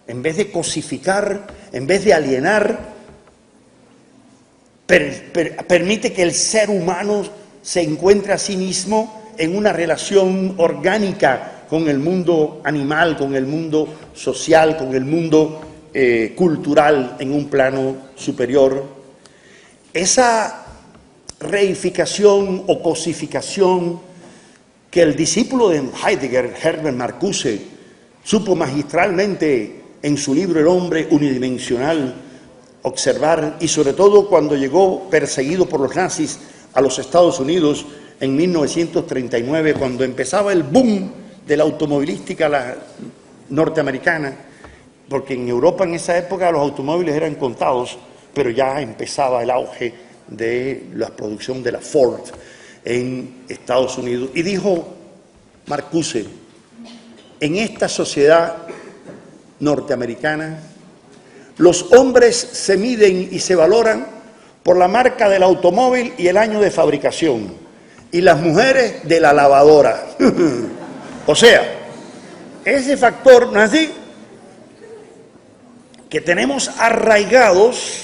en vez de cosificar, en vez de alienar, permite que el ser humano se encuentre a sí mismo en una relación orgánica con el mundo animal, con el mundo social, con el mundo cultural en un plano superior. Esa reificación o cosificación que el discípulo de Heidegger, Herbert Marcuse, supo magistralmente en su libro El hombre unidimensional observar, y sobre todo cuando llegó perseguido por los nazis a los Estados Unidos en 1939, cuando empezaba el boom de la automovilística norteamericana, porque en Europa en esa época los automóviles eran contados, pero ya empezaba el auge de la producción de la Ford en Estados Unidos. Y dijo Marcuse, en esta sociedad norteamericana, los hombres se miden y se valoran por la marca del automóvil y el año de fabricación, y las mujeres de la lavadora. O sea, ese factor, ¿no es así?, que tenemos arraigados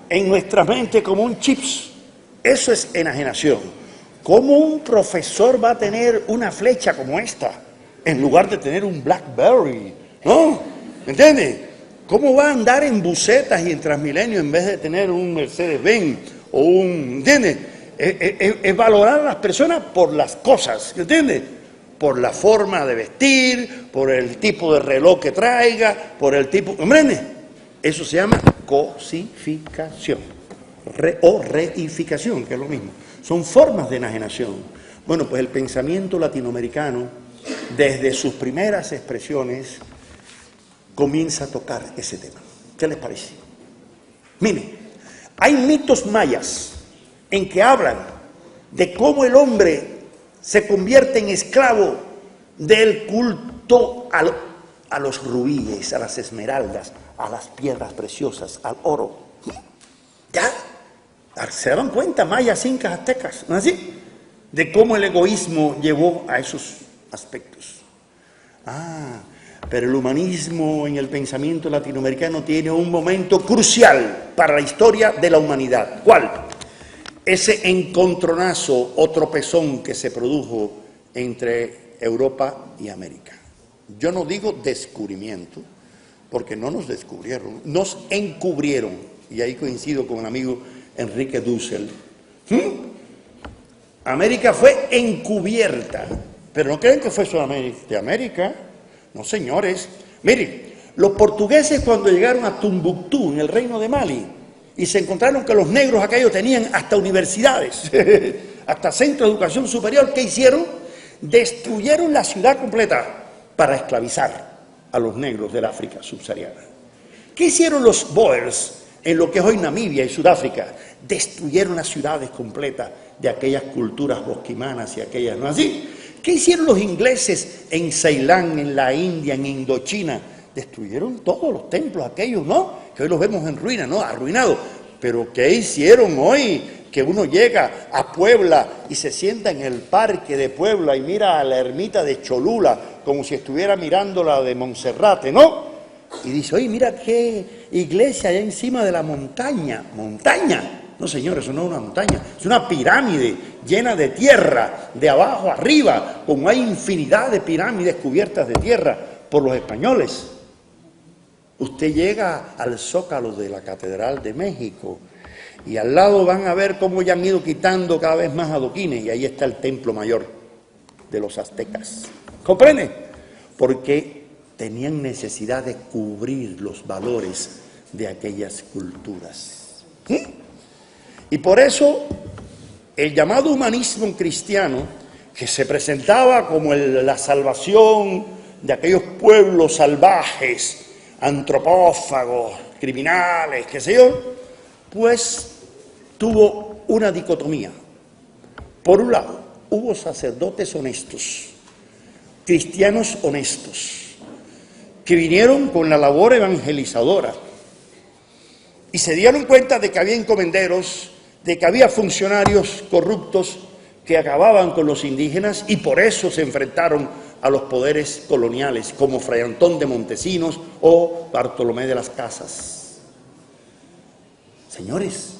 en nuestra mente como un chips, eso es enajenación. ¿Cómo un profesor va a tener una flecha como esta en lugar de tener un BlackBerry? ¿No? ¿Entiendes? ¿Cómo va a andar en busetas y en Transmilenio en vez de tener un Mercedes-Benz o un... ¿Entiendes? Es valorar a las personas por las cosas, ¿entiendes? Por la forma de vestir, por el tipo de reloj que traiga, por el tipo... ¿Entiendes? Eso se llama cosificación o reificación, que es lo mismo. Son formas de enajenación. Bueno, pues el pensamiento latinoamericano, desde sus primeras expresiones, comienza a tocar ese tema. ¿Qué les parece? Mire, hay mitos mayas en que hablan de cómo el hombre se convierte en esclavo del culto a los rubíes, a las esmeraldas, a las piedras preciosas, al oro. ¿Ya? ¿Se daban cuenta mayas, incas, aztecas, no es así? De cómo el egoísmo llevó a esos aspectos. Pero el humanismo en el pensamiento latinoamericano tiene un momento crucial para la historia de la humanidad. ¿Cuál? Ese encontronazo o tropezón que se produjo entre Europa y América. Yo no digo descubrimiento, porque no nos descubrieron, nos encubrieron. Y ahí coincido con el amigo Enrique Dussel. América fue encubierta, pero no creen que fue solamente América. No, señores. Miren, los portugueses cuando llegaron a Tumbuctú, en el reino de Mali, y se encontraron que los negros aquellos tenían hasta universidades, hasta centros de educación superior, ¿qué hicieron? Destruyeron la ciudad completa para esclavizar a los negros del África subsahariana. ¿Qué hicieron los Boers en lo que es hoy Namibia y Sudáfrica? Destruyeron las ciudades completas de aquellas culturas bosquimanas y aquellas, ¿no así? ¿Qué hicieron los ingleses en Ceilán, en la India, en Indochina? Destruyeron todos los templos aquellos, ¿no? Que hoy los vemos en ruina, ¿no? Arruinados. Pero ¿qué hicieron hoy? Que uno llega a Puebla y se sienta en el parque de Puebla y mira a la ermita de Cholula como si estuviera mirando la de Monserrate, ¿no? Y dice, oye, mira qué iglesia allá encima de la montaña. ¿Montaña? No, señor, eso no es una montaña, es una pirámide llena de tierra, de abajo arriba, como hay infinidad de pirámides cubiertas de tierra por los españoles. Usted llega al Zócalo de la Catedral de México y al lado van a ver cómo ya han ido quitando cada vez más adoquines y ahí está el templo mayor de los aztecas. ¿Comprende? Porque tenían necesidad de cubrir los valores de aquellas culturas. ¿Sí? Y por eso el llamado humanismo cristiano, que se presentaba como la salvación de aquellos pueblos salvajes, antropófagos, criminales, qué sé yo, pues tuvo una dicotomía. Por un lado, hubo sacerdotes honestos, cristianos honestos, que vinieron con la labor evangelizadora y se dieron cuenta de que había encomenderos, de que había funcionarios corruptos que acababan con los indígenas y por eso se enfrentaron a los poderes coloniales, como Fray Antón de Montesinos o Bartolomé de las Casas. Señores,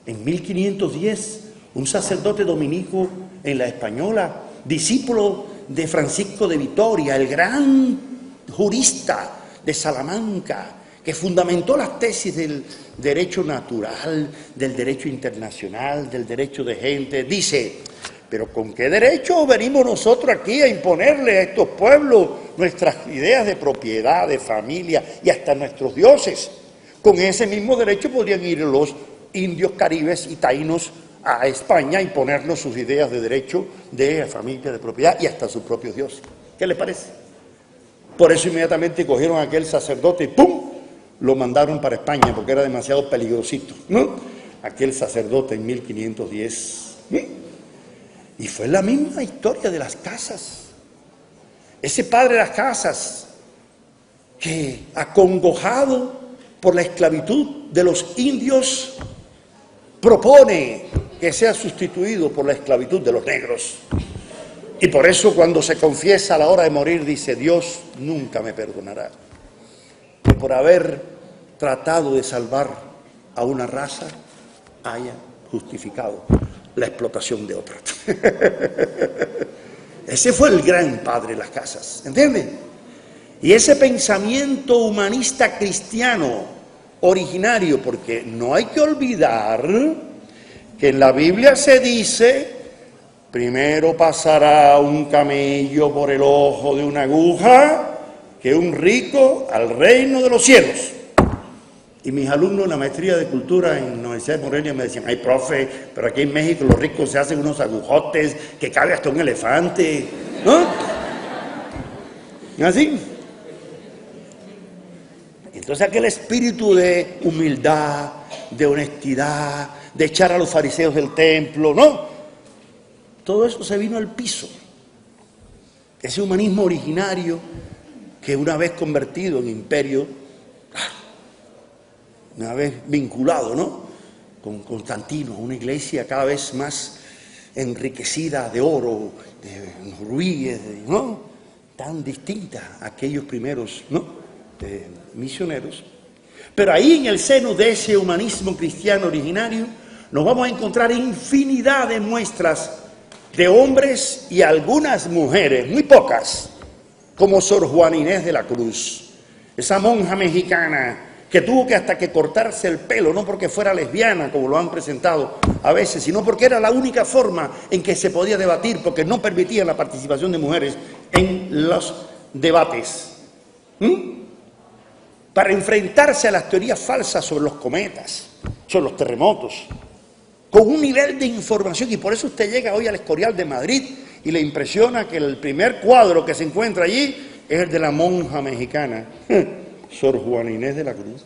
en 1510, un sacerdote dominico en la Española, discípulo de Francisco de Vitoria, el gran jurista de Salamanca, que fundamentó las tesis del derecho natural, del derecho internacional, del derecho de gente, dice, pero ¿con qué derecho venimos nosotros aquí a imponerle a estos pueblos nuestras ideas de propiedad, de familia y hasta nuestros dioses? Con ese mismo derecho podrían ir los indios caribes y taínos a España a imponernos sus ideas de derecho, de familia, de propiedad y hasta sus propios dioses. ¿Qué les parece? Por eso inmediatamente cogieron a aquel sacerdote y ¡pum!, lo mandaron para España porque era demasiado peligrosito, ¿no? Aquel sacerdote en 1510. Y fue la misma historia de las casas. Ese padre de las casas que, acongojado por la esclavitud de los indios, propone que sea sustituido por la esclavitud de los negros. Y por eso cuando se confiesa a la hora de morir dice, Dios nunca me perdonará que por haber tratado de salvar a una raza haya justificado la explotación de otra. Ese fue el gran padre de las casas, ¿entienden? Y ese pensamiento humanista cristiano originario, porque no hay que olvidar que en la Biblia se dice, primero pasará un camello por el ojo de una aguja que un rico al reino de los cielos. Y mis alumnos en la maestría de cultura en la Universidad de Morelia me decían, ay, profe, pero aquí en México los ricos se hacen unos agujotes que cabe hasta un elefante, ¿no? ¿Así? Entonces aquel espíritu de humildad, de honestidad, de echar a los fariseos del templo, ¿no? Todo eso se vino al piso. Ese humanismo originario que una vez convertido en imperio, una vez vinculado, ¿no?, con Constantino, una iglesia cada vez más enriquecida de oro, de rubíes, ¿no?, tan distinta a aquellos primeros, ¿no?, misioneros. Pero ahí en el seno de ese humanismo cristiano originario nos vamos a encontrar infinidad de muestras de hombres y algunas mujeres, muy pocas, como Sor Juana Inés de la Cruz, esa monja mexicana que tuvo que hasta que cortarse el pelo, no porque fuera lesbiana, como lo han presentado a veces, sino porque era la única forma en que se podía debatir, porque no permitía la participación de mujeres en los debates. Para enfrentarse a las teorías falsas sobre los cometas, sobre los terremotos, con un nivel de información, y por eso usted llega hoy al Escorial de Madrid y le impresiona que el primer cuadro que se encuentra allí es el de la monja mexicana, Sor Juana Inés de la Cruz.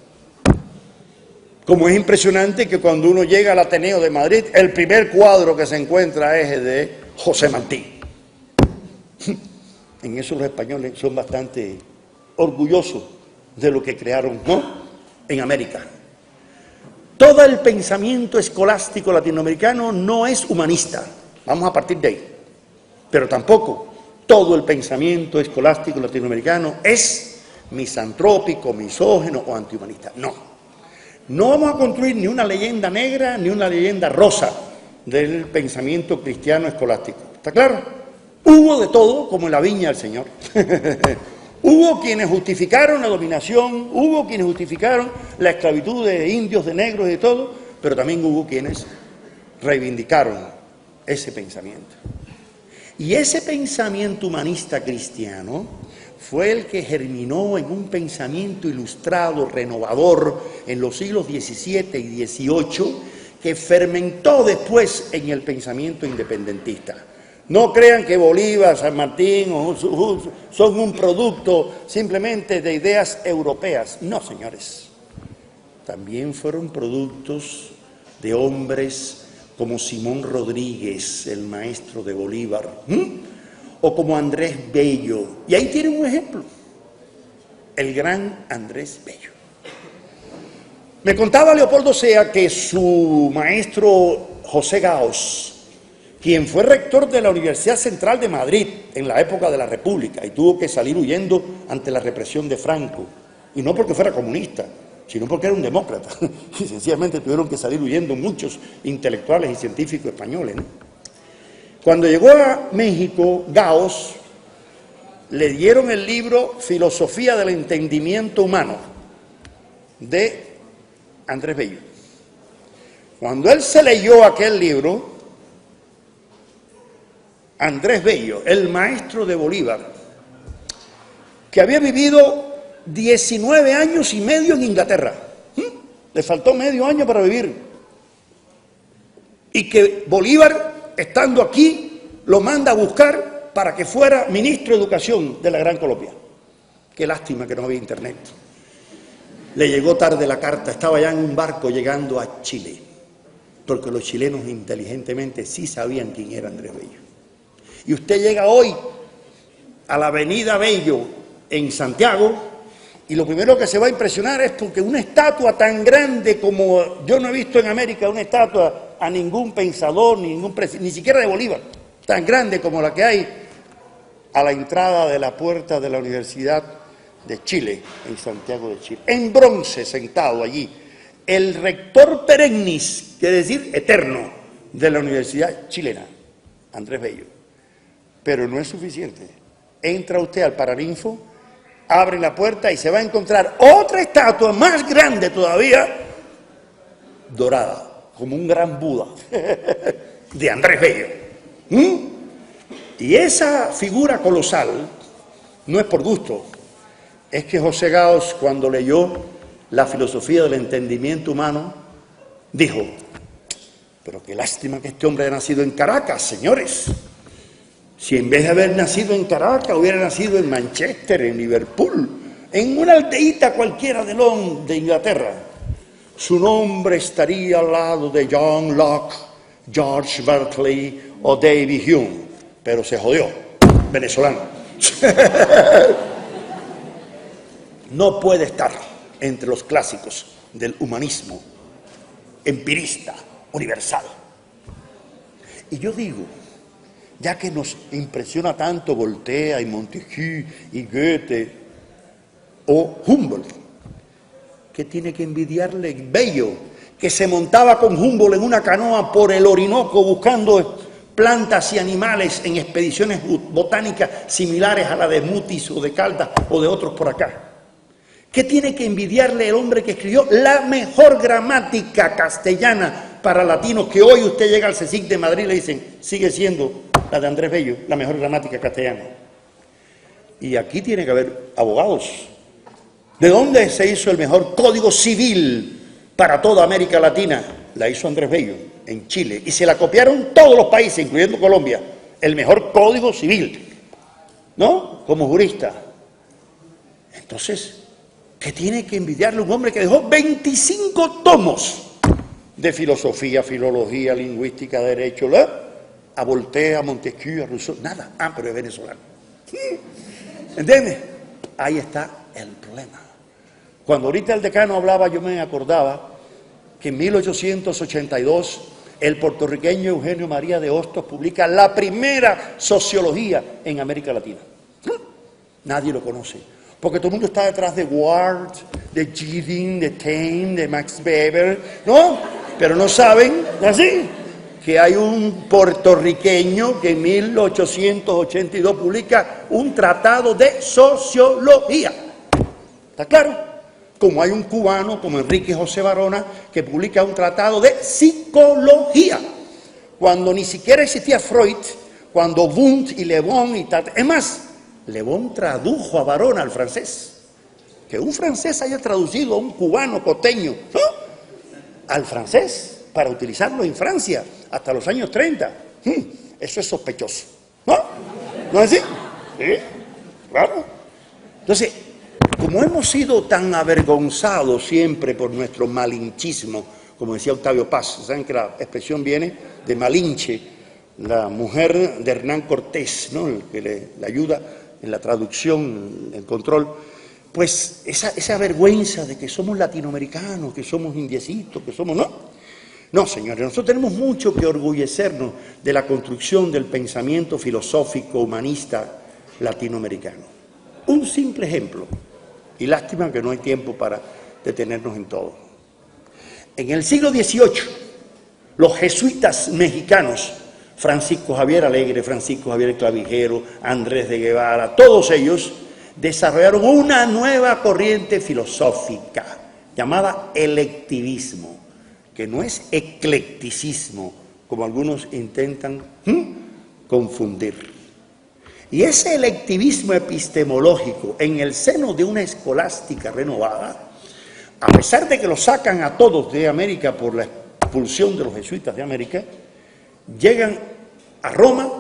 Como es impresionante que cuando uno llega al Ateneo de Madrid, el primer cuadro que se encuentra es el de José Martí. En eso los españoles son bastante orgullosos de lo que crearon, ¿no?, en América. Todo el pensamiento escolástico latinoamericano no es humanista, vamos a partir de ahí, pero tampoco todo el pensamiento escolástico latinoamericano es misantrópico, misógino o antihumanista. No vamos a construir ni una leyenda negra ni una leyenda rosa del pensamiento cristiano escolástico. ¿Está claro? Hubo de todo, como en la viña del Señor. Hubo quienes justificaron la dominación, hubo quienes justificaron la esclavitud de indios, de negros y de todo, pero también hubo quienes reivindicaron ese pensamiento. Y ese pensamiento humanista cristiano fue el que germinó en un pensamiento ilustrado, renovador, en los siglos XVII y XVIII, que fermentó después en el pensamiento independentista. No crean que Bolívar, San Martín son un producto simplemente de ideas europeas. No, señores. También fueron productos de hombres como Simón Rodríguez, el maestro de Bolívar, o como Andrés Bello. Y ahí tienen un ejemplo, el gran Andrés Bello. Me contaba Leopoldo Sea que su maestro José Gaos, quien fue rector de la Universidad Central de Madrid en la época de la República y tuvo que salir huyendo ante la represión de Franco, y no porque fuera comunista, sino porque era un demócrata, y sencillamente tuvieron que salir huyendo muchos intelectuales y científicos españoles, ¿no? Cuando llegó a México, Gaos, le dieron el libro Filosofía del Entendimiento Humano, de Andrés Bello. Cuando él se leyó aquel libro, Andrés Bello, el maestro de Bolívar, que había vivido 19 años y medio en Inglaterra, le faltó medio año para vivir, y que Bolívar, estando aquí, lo manda a buscar para que fuera ministro de Educación de la Gran Colombia. Qué lástima que no había internet. Le llegó tarde la carta, estaba ya en un barco llegando a Chile, porque los chilenos inteligentemente sí sabían quién era Andrés Bello. Y usted llega hoy a la avenida Bello en Santiago y lo primero que se va a impresionar es porque una estatua tan grande como yo no he visto en América, una estatua a ningún pensador, ni siquiera de Bolívar, tan grande como la que hay a la entrada de la puerta de la Universidad de Chile, en Santiago de Chile, en bronce, sentado allí, el rector perennis, quiere decir eterno, de la Universidad chilena, Andrés Bello. Pero no es suficiente. Entra usted al Paraninfo, abre la puerta y se va a encontrar otra estatua más grande todavía, dorada, como un gran Buda, de Andrés Bello. Y esa figura colosal no es por gusto. Es que José Gaos, cuando leyó la filosofía del entendimiento humano, dijo, pero qué lástima que este hombre haya nacido en Caracas, señores. Si en vez de haber nacido en Caracas, hubiera nacido en Manchester, en Liverpool, en una aldeíta cualquiera de Inglaterra, su nombre estaría al lado de John Locke, George Berkeley o David Hume. Pero se jodió, venezolano. No puede estar entre los clásicos del humanismo empirista, universal. Y yo digo, ya que nos impresiona tanto Voltaire y Montesquieu y Goethe o Humboldt, ¿qué tiene que envidiarle Bello, que se montaba con Humboldt en una canoa por el Orinoco buscando plantas y animales en expediciones botánicas similares a la de Mutis o de Caldas o de otros por acá? ¿Qué tiene que envidiarle el hombre que escribió la mejor gramática castellana para latinos, que hoy usted llega al CSIC de Madrid y le dicen, sigue siendo la de Andrés Bello, la mejor gramática castellana? Y aquí tiene que haber abogados. ¿De dónde se hizo el mejor código civil para toda América Latina? La hizo Andrés Bello, en Chile, y se la copiaron todos los países, incluyendo Colombia. El mejor código civil, ¿no? Como jurista. Entonces, ¿qué tiene que envidiarle un hombre que dejó 25 tomos de filosofía, filología, lingüística, derecho, a Voltaire, a Montesquieu, a Rousseau? Nada. Ah, pero es venezolano. ¿Entiendes? Ahí está el problema. Cuando ahorita el decano hablaba, yo me acordaba que en 1882 el puertorriqueño Eugenio María de Hostos publica la primera sociología en América Latina. Nadie lo conoce, porque todo el mundo está detrás de Ward, de Gidding, de Taine, de Max Weber, ¿no? Pero no saben, así, que hay un puertorriqueño que en 1882 publica un tratado de sociología. ¿Está claro? Como hay un cubano, como Enrique José Barona, que publica un tratado de psicología. Cuando ni siquiera existía Freud, cuando Wundt y Le Bon y tal. Es más, Le Bon tradujo a Barona al francés. Que un francés haya traducido a un cubano costeño, ¿no?, al francés para utilizarlo en Francia hasta los años 30. Eso es sospechoso, ¿no? ¿No es así? Sí, claro. Entonces, como hemos sido tan avergonzados siempre por nuestro malinchismo, como decía Octavio Paz, saben que la expresión viene de Malinche, la mujer de Hernán Cortés, ¿no?, el que le ayuda en la traducción, el control, pues esa vergüenza de que somos latinoamericanos, que somos indiecitos, que somos, ¿no? No, señores, nosotros tenemos mucho que orgullecernos de la construcción del pensamiento filosófico humanista latinoamericano. Un simple ejemplo, y lástima que no hay tiempo para detenernos en todo. En el siglo XVIII, los jesuitas mexicanos, Francisco Javier Alegre, Francisco Javier Clavijero, Andrés de Guevara, todos ellos desarrollaron una nueva corriente filosófica llamada electivismo, que no es eclecticismo, como algunos intentan confundir. Y ese electivismo epistemológico en el seno de una escolástica renovada, a pesar de que lo sacan a todos de América por la expulsión de los jesuitas de América, llegan a Roma,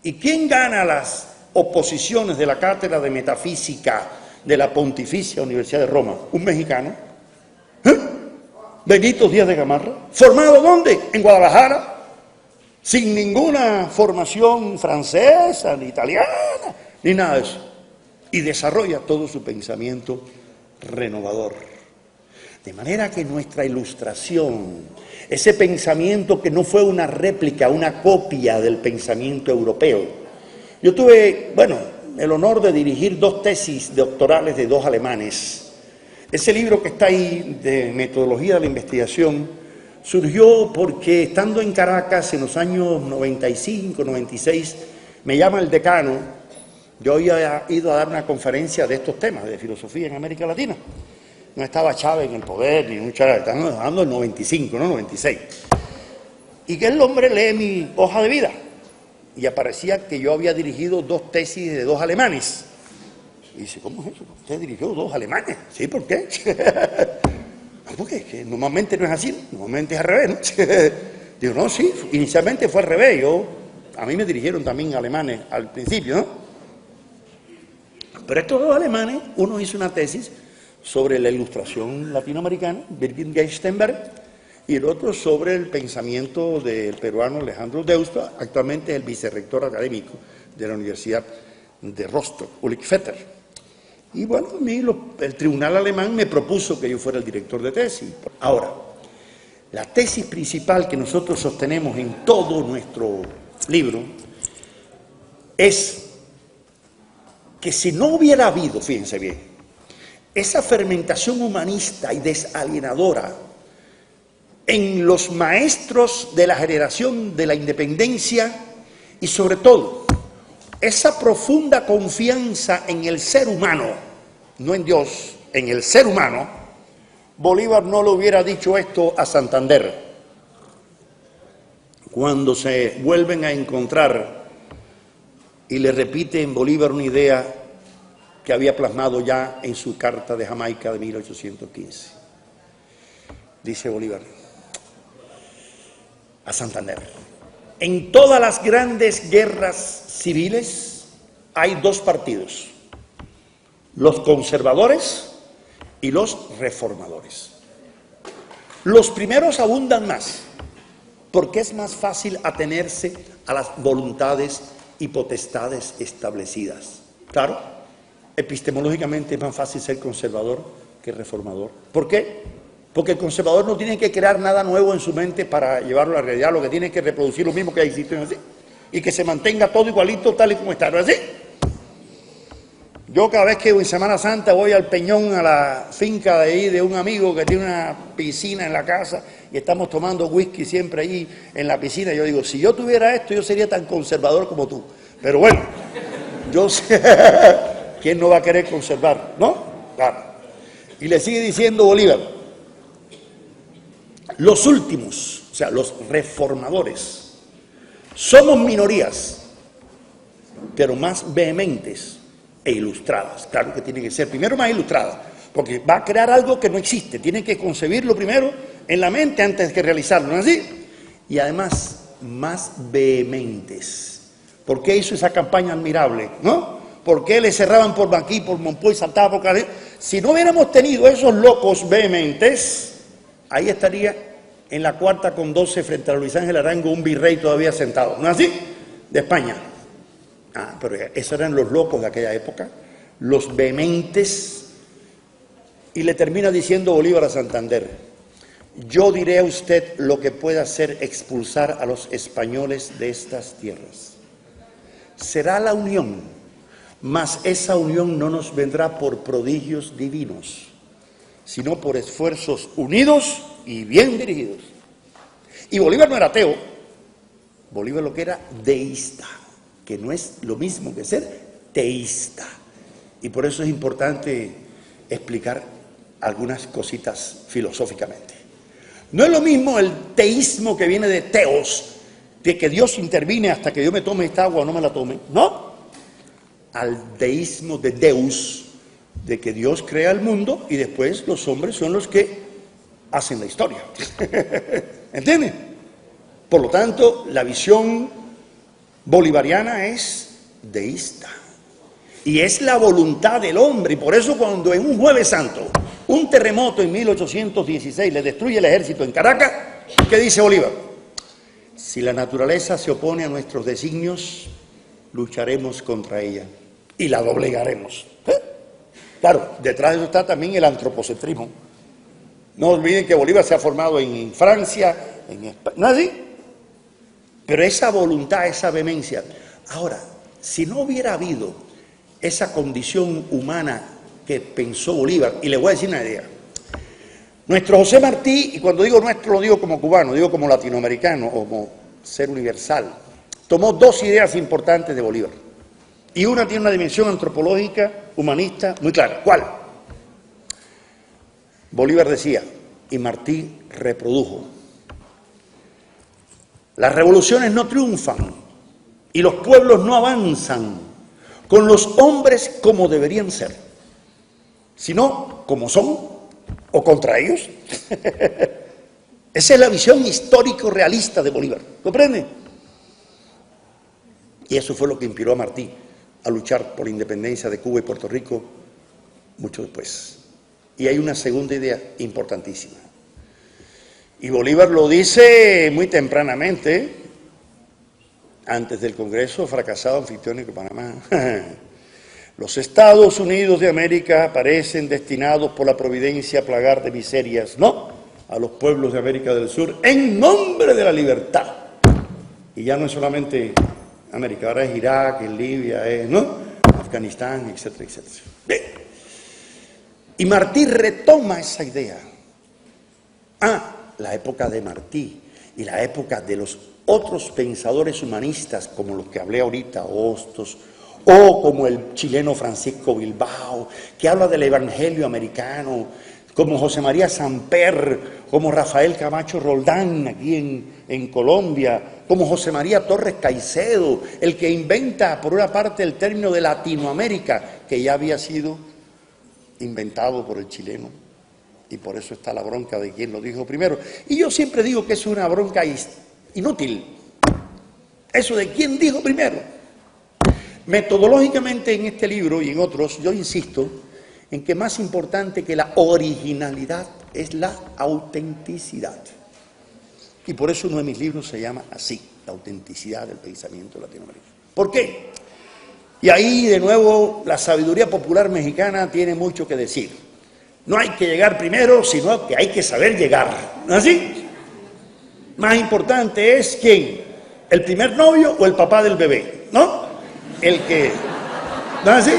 y ¿quién gana las oposiciones de la cátedra de metafísica de la Pontificia Universidad de Roma? Un mexicano, Benito Díaz de Gamarra. ¿Formado dónde? En Guadalajara, sin ninguna formación francesa, ni italiana, ni nada de eso. Y desarrolla todo su pensamiento renovador. De manera que nuestra ilustración, ese pensamiento que no fue una réplica, una copia del pensamiento europeo. Yo tuve, el honor de dirigir 2 tesis doctorales de 2 alemanes. Ese libro que está ahí, de metodología de la investigación, surgió porque estando en Caracas en los años 95, 96, me llama el decano. Yo había ido a dar una conferencia de estos temas, de filosofía en América Latina. No estaba Chávez en el poder, ni mucha, estamos hablando del 95, ¿no? 96. Y que el hombre lee mi hoja de vida. Y aparecía que yo había dirigido 2 tesis de 2 alemanes. Y dice, ¿cómo es eso? ¿Usted dirigió 2 alemanes? Sí, ¿por qué? Porque que normalmente no es así, normalmente es al revés, ¿no? Digo, no, sí, inicialmente fue al revés. A mí me dirigieron también alemanes al principio, ¿no? Pero estos 2 alemanes, uno hizo una tesis sobre la ilustración latinoamericana, Birgit Geistenberg, y el otro sobre el pensamiento del peruano Alejandro Deusto, actualmente el vicerrector académico de la Universidad de Rostock, Ulrich Vetter. Y bueno, a mí el tribunal alemán me propuso que yo fuera el director de tesis. Ahora, la tesis principal que nosotros sostenemos en todo nuestro libro es que si no hubiera habido, fíjense bien, esa fermentación humanista y desalienadora en los maestros de la generación de la independencia y sobre todo esa profunda confianza en el ser humano, no en Dios, en el ser humano, Bolívar no le hubiera dicho esto a Santander. Cuando se vuelven a encontrar y le repite en Bolívar una idea que había plasmado ya en su carta de Jamaica de 1815. Dice Bolívar a Santander: en todas las grandes guerras civiles hay dos partidos, los conservadores y los reformadores. Los primeros abundan más, porque es más fácil atenerse a las voluntades y potestades establecidas. Claro, epistemológicamente es más fácil ser conservador que reformador. ¿Por qué? Porque el conservador no tiene que crear nada nuevo en su mente para llevarlo a la realidad, lo que tiene es que reproducir lo mismo que existe, ¿no es así? Y que se mantenga todo igualito, tal y como está, ¿no es así? Yo cada vez que en Semana Santa voy al Peñón, a la finca de ahí de un amigo que tiene una piscina en la casa y estamos tomando whisky siempre ahí en la piscina, yo digo, si yo tuviera esto yo sería tan conservador como tú. Pero bueno, yo sé, ¿quién no va a querer conservar? ¿No? Claro. Y le sigue diciendo Bolívar: los últimos, o sea, los reformadores, somos minorías, pero más vehementes e ilustradas. Claro que tiene que ser primero más ilustrada, porque va a crear algo que no existe, tiene que concebirlo primero en la mente antes que realizarlo, ¿no es así? Y además, más vehementes. ¿Por qué hizo esa campaña admirable? ¿No? ¿Por qué le cerraban por aquí, por Monpó y saltaba por cada... Si no hubiéramos tenido esos locos vehementes, ahí estaría en la cuarta con 12 frente a Luis Ángel Arango un virrey todavía sentado, ¿no es así? De España. Ah, pero esos eran los locos de aquella época, los vehementes. Y le termina diciendo Bolívar a Santander: yo diré a usted lo que puede hacer expulsar a los españoles de estas tierras. Será la unión, mas esa unión no nos vendrá por prodigios divinos, sino por esfuerzos unidos y bien dirigidos. Y Bolívar no era ateo, Bolívar lo que era deísta, que no es lo mismo que ser teísta. Y por eso es importante explicar algunas cositas filosóficamente. No es lo mismo el teísmo que viene de teos, de que Dios interviene hasta que yo me tome esta agua o no me la tome, no. Al deísmo de Deus, de que Dios crea el mundo y después los hombres son los que hacen la historia. ¿Entienden? Por lo tanto, la visión bolivariana es deísta. Y es la voluntad del hombre. Y por eso cuando en un Jueves Santo, un terremoto en 1816 le destruye el ejército en Caracas, ¿qué dice Bolívar? Si la naturaleza se opone a nuestros designios, lucharemos contra ella y la doblegaremos. Claro, detrás de eso está también el antropocentrismo. No olviden que Bolívar se ha formado en Francia, en España, ¿no es así? Pero esa voluntad, esa vehemencia. Ahora, si no hubiera habido esa condición humana que pensó Bolívar, y le voy a decir una idea. Nuestro José Martí, y cuando digo nuestro lo digo como cubano, digo como latinoamericano, como ser universal, tomó dos ideas importantes de Bolívar. Y una tiene una dimensión antropológica, humanista, muy clara. ¿Cuál? Bolívar decía, y Martí reprodujo: las revoluciones no triunfan y los pueblos no avanzan con los hombres como deberían ser, sino como son o contra ellos. Esa es la visión histórico-realista de Bolívar, ¿comprende? Y eso fue lo que inspiró a Martí a luchar por la independencia de Cuba y Puerto Rico mucho después. Y hay una segunda idea importantísima. Y Bolívar lo dice muy tempranamente, antes del Congreso fracasado anfictiónico de Panamá. Los Estados Unidos de América parecen destinados por la providencia a plagar de miserias, ¿no?, a los pueblos de América del Sur en nombre de la libertad. Y ya no es solamente América, ahora es Irak, es Libia, es, ¿no?, Afganistán, etcétera, etcétera. Bien. Y Martí retoma esa idea. La época de Martí y la época de los otros pensadores humanistas, como los que hablé ahorita, Hostos, o como el chileno Francisco Bilbao, que habla del evangelio americano, como José María Samper, como Rafael Camacho Roldán aquí en Colombia, como José María Torres Caicedo, el que inventa por una parte el término de Latinoamérica, que ya había sido inventado por el chileno, y por eso está la bronca de quien lo dijo primero. Y yo siempre digo que es una bronca inútil, eso de quién dijo primero. Metodológicamente en este libro y en otros yo insisto en que más importante que la originalidad es la autenticidad. Y por eso uno de mis libros se llama así, La autenticidad del pensamiento latinoamericano. ¿Por qué? Y ahí de nuevo la sabiduría popular mexicana tiene mucho que decir. No hay que llegar primero, sino que hay que saber llegar. ¿No es así? Más importante es ¿quién? ¿El primer novio o el papá del bebé? ¿No? El que... ¿No es así?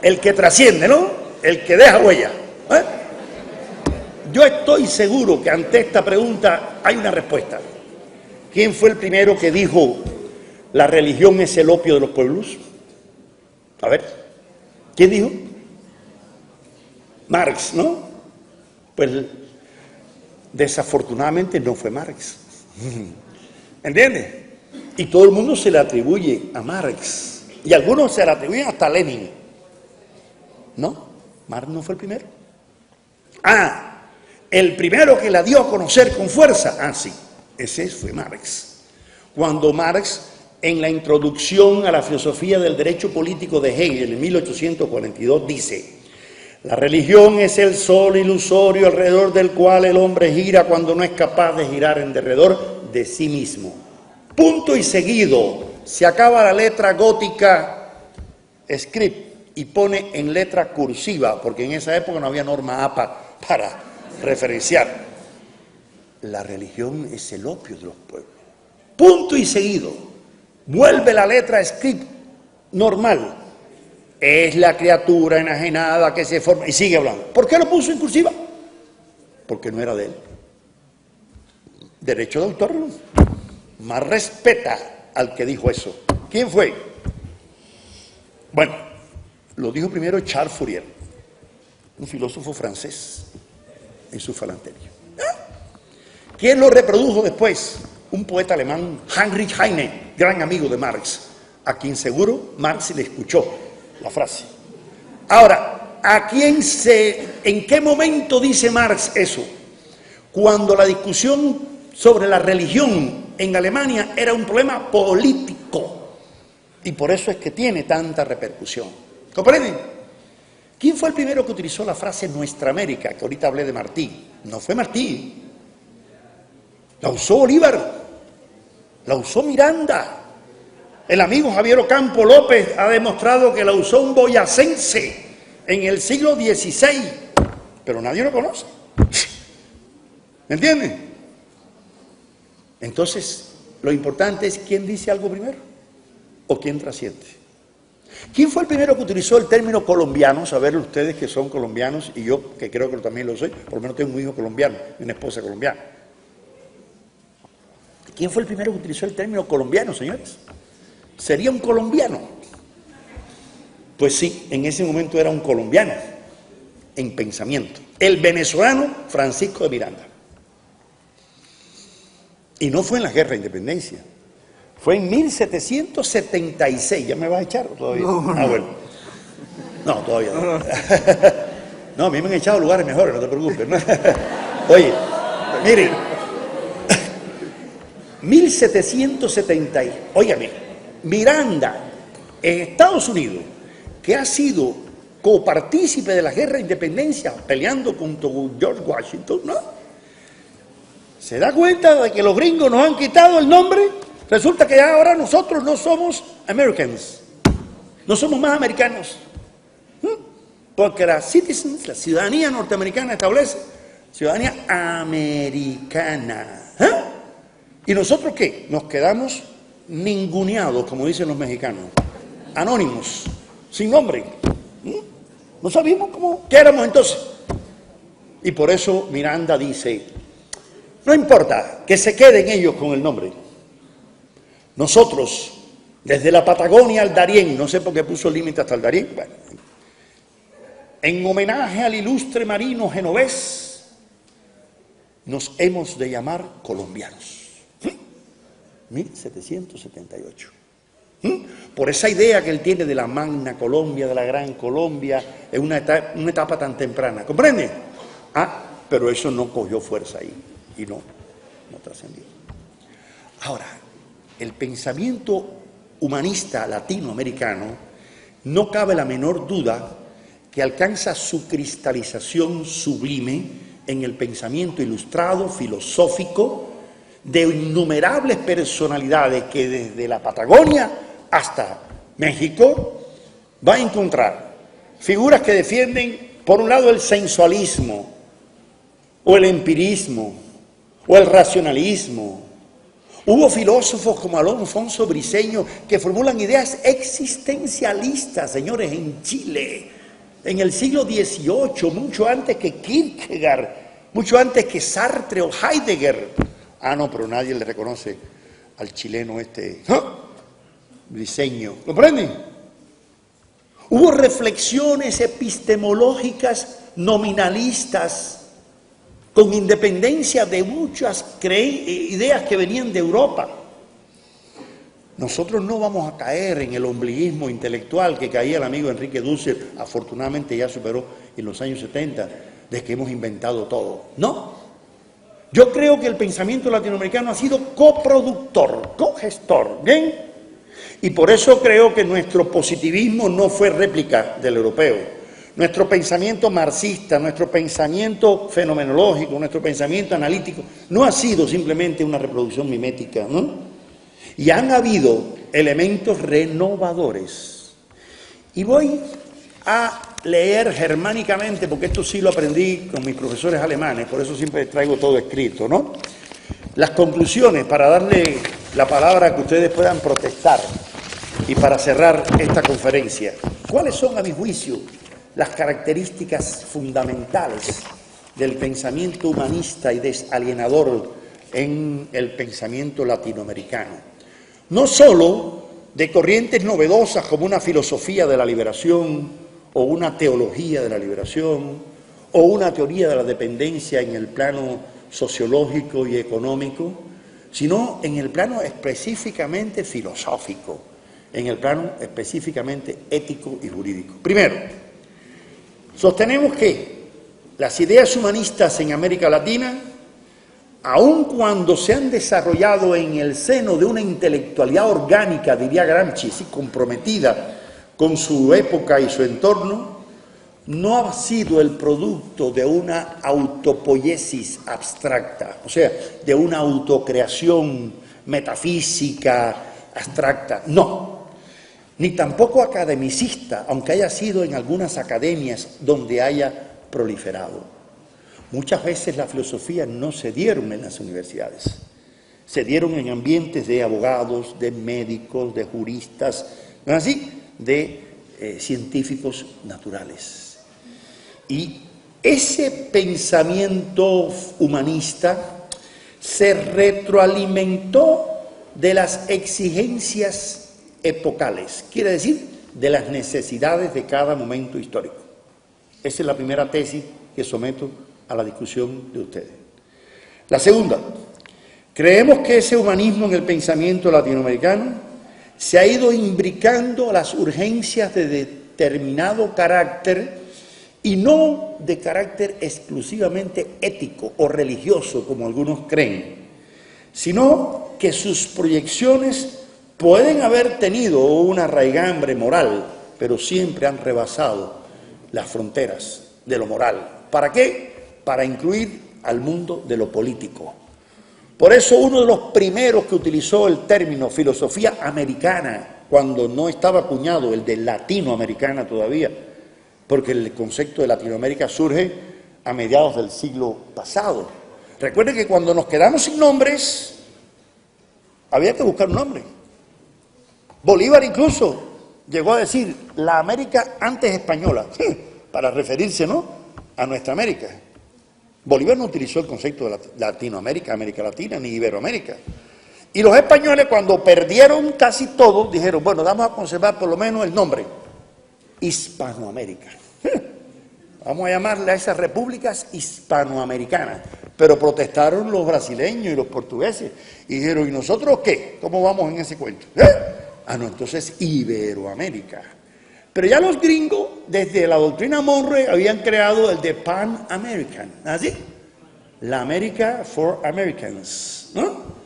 El que trasciende, ¿no? El que deja huella. ¿Eh? Yo estoy seguro que ante esta pregunta hay una respuesta. ¿Quién fue el primero que dijo la religión es el opio de los pueblos? A ver, ¿quién dijo? Marx, ¿no? Pues desafortunadamente no fue Marx. ¿Entiendes? Y todo el mundo se le atribuye a Marx. Y algunos se le atribuyen hasta a Lenin. No, Marx no fue el primero. Ah, el primero que la dio a conocer con fuerza. Ah, sí, ese fue Marx. Cuando Marx, en la introducción a la filosofía del derecho político de Hegel, en 1842, dice: la religión es el sol ilusorio alrededor del cual el hombre gira cuando no es capaz de girar en derredor de sí mismo. Punto y seguido, se acaba la letra gótica script y pone en letra cursiva, porque en esa época no había norma APA para referenciar. La religión es el opio de los pueblos. Punto y seguido, vuelve la letra script normal. Es la criatura enajenada que se forma, y sigue hablando. ¿Por qué lo puso en cursiva? Porque no era de él. Derecho de autor. Más respeta al que dijo eso. ¿Quién fue? Bueno, lo dijo primero Charles Fourier, un filósofo francés, en su Falanterio. ¿Quién lo reprodujo después? Un poeta alemán, Heinrich Heine, gran amigo de Marx, a quien seguro Marx le escuchó la frase. Ahora, ¿en qué momento dice Marx eso? Cuando la discusión sobre la religión en Alemania era un problema político, y por eso es que tiene tanta repercusión. ¿Comprenden? ¿Quién fue el primero que utilizó la frase Nuestra América? Que ahorita hablé de Martí. No fue Martí. La usó Bolívar. La usó Miranda. El amigo Javier Ocampo López ha demostrado que la usó un boyacense en el siglo XVI. Pero nadie lo conoce. ¿Me entienden? Entonces, lo importante es quién dice algo primero o quién trasciende. ¿Quién fue el primero que utilizó el término colombiano? Saber ustedes que son colombianos y yo que creo que también lo soy, por lo menos tengo un hijo colombiano y una esposa colombiana. ¿Quién fue el primero que utilizó el término colombiano, señores? ¿Sería un colombiano? Pues sí, en ese momento era un colombiano en pensamiento. El venezolano Francisco de Miranda. Y no fue en la guerra de independencia. Fue en 1776. ¿Ya me vas a echar o todavía? No. Ah, bueno. No, todavía no. No, a mí me han echado lugares mejores, no te preocupes. ¿No? Oye, miren. 1770. Óigame, Miranda, en Estados Unidos, que ha sido copartícipe de la guerra de independencia, peleando junto con George Washington, ¿no? ¿Se da cuenta de que los gringos nos han quitado el nombre? Resulta que ahora nosotros no somos Americans, no somos más americanos. Porque la ciudadanía norteamericana establece ciudadanía americana. ¿Y nosotros qué? Nos quedamos ninguneados, como dicen los mexicanos, anónimos, sin nombre. No sabíamos qué éramos entonces. Y por eso Miranda dice, no importa que se queden ellos con el nombre. Nosotros, desde la Patagonia al Darién, no sé por qué puso límite hasta el Darién, bueno, en homenaje al ilustre marino genovés, nos hemos de llamar colombianos. 1778. Por esa idea que él tiene de la magna Colombia, de la gran Colombia, en una etapa tan temprana. ¿Comprende? Pero eso no cogió fuerza ahí y no trascendió. Ahora, el pensamiento humanista latinoamericano, no cabe la menor duda que alcanza su cristalización sublime en el pensamiento ilustrado, filosófico, de innumerables personalidades que desde la Patagonia hasta México va a encontrar figuras que defienden, por un lado, el sensualismo, o el empirismo, o el racionalismo. Hubo filósofos como Alfonso Briceño que formulan ideas existencialistas, señores, en Chile, en el siglo XVIII, mucho antes que Kierkegaard, mucho antes que Sartre o Heidegger. No, pero nadie le reconoce al chileno Briceño. ¿Comprenden? Hubo reflexiones epistemológicas nominalistas con independencia de muchas ideas que venían de Europa. Nosotros no vamos a caer en el ombliguismo intelectual que caía el amigo Enrique Dussel, afortunadamente ya superó en los años 70, de que hemos inventado todo. No. Yo creo que el pensamiento latinoamericano ha sido coproductor, cogestor, ¿bien? Y por eso creo que nuestro positivismo no fue réplica del europeo. Nuestro pensamiento marxista, nuestro pensamiento fenomenológico, nuestro pensamiento analítico, no ha sido simplemente una reproducción mimética, ¿no? Y han habido elementos renovadores. Y voy a leer germánicamente, porque esto sí lo aprendí con mis profesores alemanes, por eso siempre traigo todo escrito, ¿no? Las conclusiones, para darle la palabra a que ustedes puedan protestar y para cerrar esta conferencia. ¿Cuáles son, a mi juicio, las características fundamentales del pensamiento humanista y desalienador en el pensamiento latinoamericano? No solo de corrientes novedosas como una filosofía de la liberación, o una teología de la liberación, o una teoría de la dependencia en el plano sociológico y económico, sino en el plano específicamente filosófico, en el plano específicamente ético y jurídico. Primero, sostenemos que las ideas humanistas en América Latina, aun cuando se han desarrollado en el seno de una intelectualidad orgánica, diría Gramsci, sí, comprometida con su época y su entorno, no ha sido el producto de una autopoiesis abstracta, o sea, de una autocreación metafísica abstracta, no, ni tampoco academicista, aunque haya sido en algunas academias donde haya proliferado. Muchas veces la filosofía no se dieron en las universidades, se dieron en ambientes de abogados, de médicos, de juristas, ¿no es así?, de científicos naturales. Y ese pensamiento humanista se retroalimentó de las exigencias epocales, quiere decir, de las necesidades de cada momento histórico. Esa es la primera tesis que someto a la discusión de ustedes. La segunda, creemos que ese humanismo en el pensamiento latinoamericano se ha ido imbricando a las urgencias de determinado carácter y no de carácter exclusivamente ético o religioso, como algunos creen, sino que sus proyecciones pueden haber tenido una raigambre moral, pero siempre han rebasado las fronteras de lo moral. ¿Para qué? Para incluir al mundo de lo político. Por eso uno de los primeros que utilizó el término filosofía americana, cuando no estaba acuñado el de latinoamericana todavía, porque el concepto de Latinoamérica surge a mediados del siglo pasado. Recuerden que cuando nos quedamos sin nombres, había que buscar un nombre. Bolívar incluso llegó a decir la América antes española, para referirse, ¿no?, a nuestra América. Bolívar no utilizó el concepto de Latinoamérica, América Latina, ni Iberoamérica. Y los españoles, cuando perdieron casi todo, dijeron, bueno, vamos a conservar por lo menos el nombre, Hispanoamérica. Vamos a llamarle a esas repúblicas hispanoamericanas. Pero protestaron los brasileños y los portugueses. Y dijeron, ¿y nosotros qué? ¿Cómo vamos en ese cuento? Ah, no, entonces Iberoamérica. Pero ya los gringos, desde la doctrina Monroe, habían creado el de Pan American. ¿Así? La América for Americans, ¿no?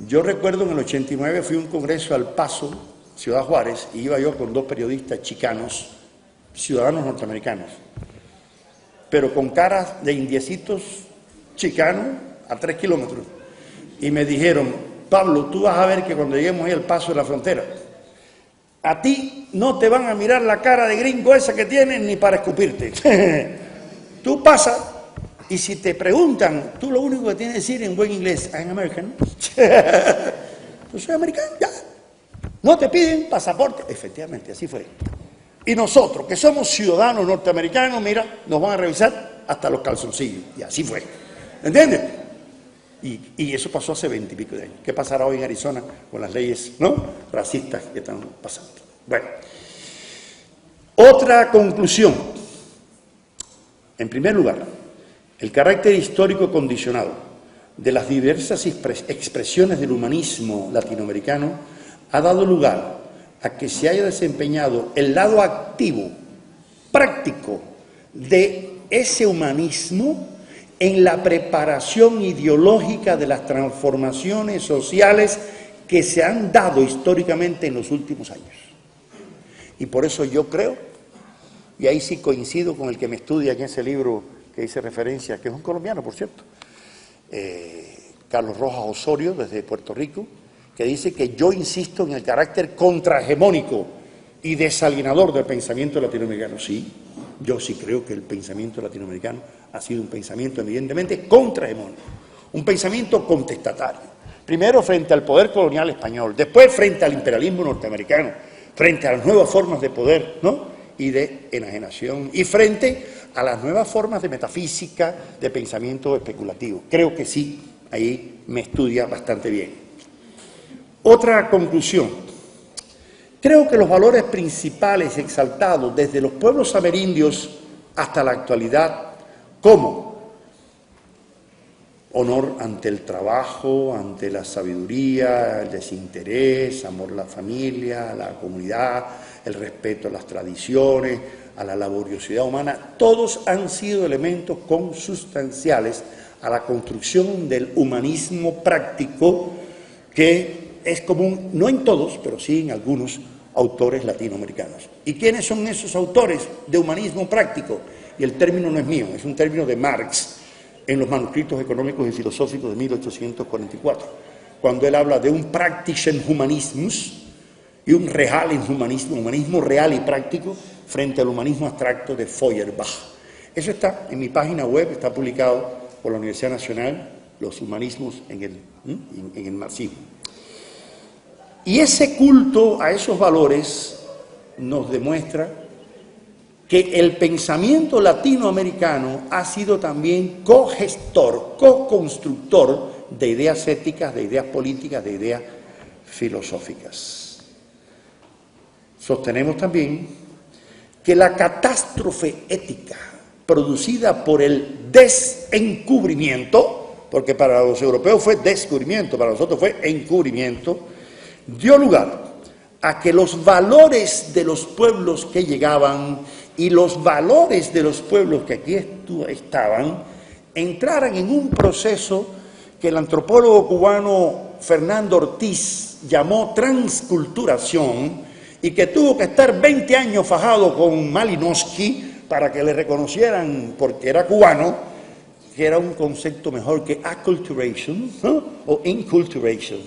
Yo recuerdo en el 89 fui a un congreso al Paso, Ciudad Juárez, y iba yo con dos periodistas chicanos, ciudadanos norteamericanos, pero con caras de indiecitos chicanos a 3 kilómetros. Y me dijeron, Pablo, tú vas a ver que cuando lleguemos ahí al Paso de la frontera, a ti no te van a mirar la cara de gringo esa que tienes ni para escupirte. Tú pasas. Y si te preguntan, tú lo único que tienes que decir en buen inglés, I'm American. Yo soy americano, ya. No te piden pasaporte. Efectivamente, así fue. Y nosotros, que somos ciudadanos norteamericanos, mira, nos van a revisar hasta los calzoncillos. Y así fue. ¿Entiendes? Y eso pasó hace 20 y pico de años. ¿Qué pasará hoy en Arizona con las leyes, ¿no?, racistas que están pasando? Bueno. Otra conclusión. En primer lugar, el carácter histórico condicionado de las diversas expresiones del humanismo latinoamericano ha dado lugar a que se haya desempeñado el lado activo, práctico, de ese humanismo en la preparación ideológica de las transformaciones sociales que se han dado históricamente en los últimos años. Y por eso yo creo, y ahí sí coincido con el que me estudia en ese libro que hice referencia, que es un colombiano, por cierto, Carlos Rojas Osorio, desde Puerto Rico, que dice que yo insisto en el carácter contrahegemónico y desalienador del pensamiento latinoamericano. Sí, yo sí creo que el pensamiento latinoamericano ha sido un pensamiento evidentemente contrahegemónico, un pensamiento contestatario. Primero frente al poder colonial español, después frente al imperialismo norteamericano, frente a las nuevas formas de poder, ¿no?, y de enajenación, y frente a las nuevas formas de metafísica, de pensamiento especulativo. Creo que sí, ahí me estudia bastante bien. Otra conclusión. Creo que los valores principales exaltados desde los pueblos amerindios hasta la actualidad, como honor ante el trabajo, ante la sabiduría, el desinterés, amor a la familia, a la comunidad, el respeto a las tradiciones, a la laboriosidad humana, todos han sido elementos consustanciales a la construcción del humanismo práctico que es común, no en todos, pero sí en algunos autores latinoamericanos. ¿Y quiénes son esos autores de humanismo práctico? Y el término no es mío, es un término de Marx en los manuscritos económicos y filosóficos de 1844, cuando él habla de un praktischen Humanismus y un realen humanismo, humanismo real y práctico frente al humanismo abstracto de Feuerbach. Eso está en mi página web, está publicado por la Universidad Nacional, los humanismos en el marxismo. Y ese culto a esos valores nos demuestra que el pensamiento latinoamericano ha sido también cogestor, co-constructor de ideas éticas, de ideas políticas, de ideas filosóficas. Sostenemos también que la catástrofe ética producida por el desencubrimiento, porque para los europeos fue descubrimiento, para nosotros fue encubrimiento, dio lugar a que los valores de los pueblos que llegaban y los valores de los pueblos que aquí estaban entraran en un proceso que el antropólogo cubano Fernando Ortiz llamó transculturación, y que tuvo que estar 20 años fajado con Malinowski para que le reconocieran, porque era cubano, que era un concepto mejor que acculturation, ¿no?, o inculturation,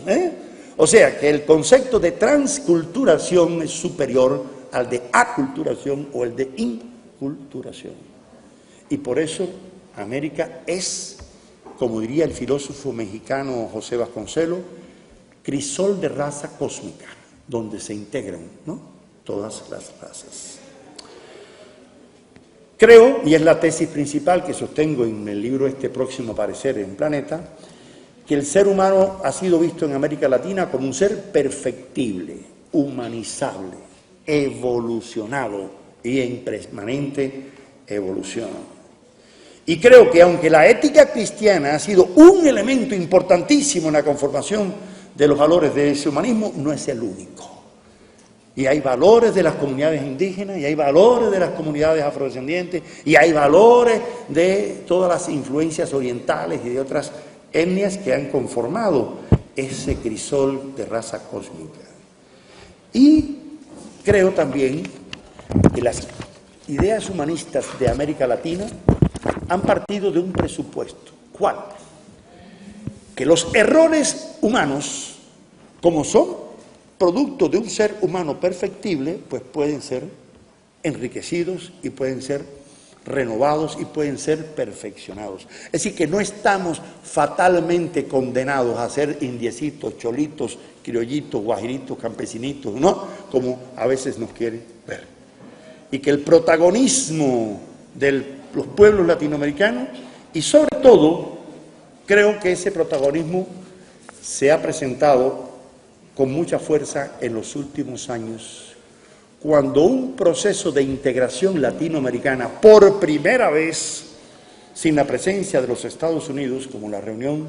O sea, que el concepto de transculturación es superior al de aculturación o el de inculturación. Y por eso América es, como diría el filósofo mexicano José Vasconcelos, crisol de raza cósmica, donde se integran, ¿no?, todas las razas. Creo, y es la tesis principal que sostengo en el libro próximo a aparecer en Planeta, que el ser humano ha sido visto en América Latina como un ser perfectible, humanizable, evolucionado y en permanente evolución. Y creo que aunque la ética cristiana ha sido un elemento importantísimo en la conformación de los valores de ese humanismo, no es el único. Y hay valores de las comunidades indígenas, y hay valores de las comunidades afrodescendientes, y hay valores de todas las influencias orientales y de otras etnias que han conformado ese crisol de raza cósmica. Y creo también que las ideas humanistas de América Latina han partido de un presupuesto. ¿Cuál? Que los errores humanos, como son producto de un ser humano perfectible, pues pueden ser enriquecidos y pueden ser renovados y pueden ser perfeccionados. Es decir, que no estamos fatalmente condenados a ser indiecitos, cholitos, criollitos, guajiritos, campesinitos, ¿no? Como a veces nos quiere ver. Y que el protagonismo de los pueblos latinoamericanos, y sobre todo, creo que ese protagonismo se ha presentado con mucha fuerza en los últimos años, cuando un proceso de integración latinoamericana, por primera vez, sin la presencia de los Estados Unidos, como la reunión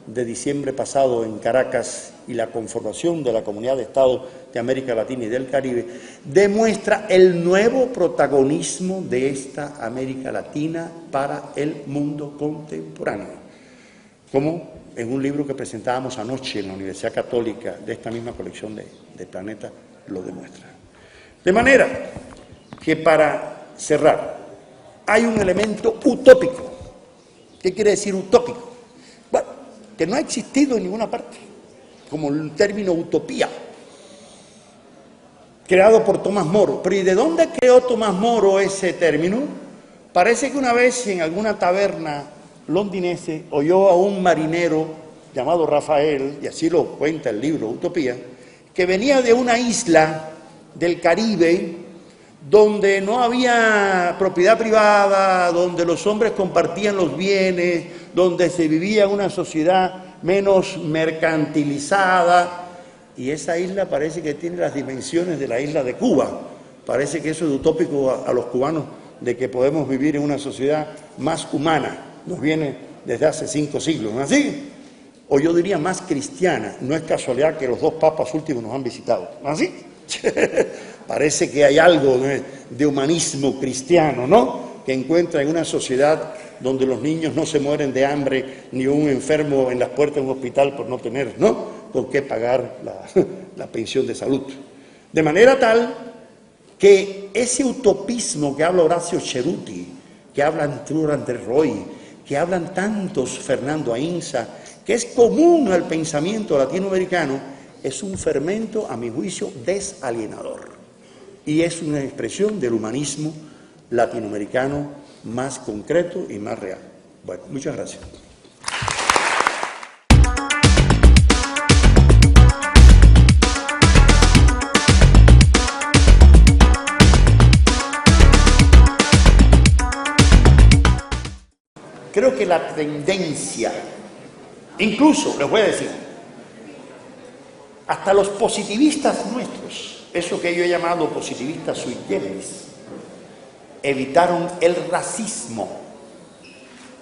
de diciembre pasado en Caracas y la conformación de la Comunidad de Estados de América Latina y del Caribe, demuestra el nuevo protagonismo de esta América Latina para el mundo contemporáneo, como en un libro que presentábamos anoche en la Universidad Católica de esta misma colección de Planeta lo demuestra. De manera que, para cerrar, hay un elemento utópico. ¿Qué quiere decir utópico? Bueno, que no ha existido en ninguna parte, como el término utopía, creado por Tomás Moro. Pero ¿y de dónde creó Tomás Moro ese término? Parece que una vez en alguna taberna londinense oyó a un marinero llamado Rafael, y así lo cuenta el libro Utopía, que venía de una isla del Caribe donde no había propiedad privada, donde los hombres compartían los bienes, donde se vivía una sociedad menos mercantilizada, y esa isla parece que tiene las dimensiones de la isla de Cuba. Parece que eso es utópico a los cubanos, de que podemos vivir en una sociedad más humana. Nos viene desde hace 5 siglos, ¿no es así? O yo diría más cristiana. No es casualidad que los 2 papas últimos nos han visitado, ¿no es así? Parece que hay algo de humanismo cristiano, ¿no?, que encuentra en una sociedad donde los niños no se mueren de hambre, ni un enfermo en las puertas de un hospital por no tener, ¿no?, con qué pagar la pensión de salud. De manera tal que ese utopismo que habla Horacio Ceruti, que habla Arturo Andrés Roy, que hablan tantos Fernando Ainsa, que es común al pensamiento latinoamericano, es un fermento, a mi juicio, desalienador. Y es una expresión del humanismo latinoamericano más concreto y más real. Bueno, muchas gracias. Creo que la tendencia, incluso, les voy a decir, hasta los positivistas nuestros, eso que yo he llamado positivistas sui generis, evitaron el racismo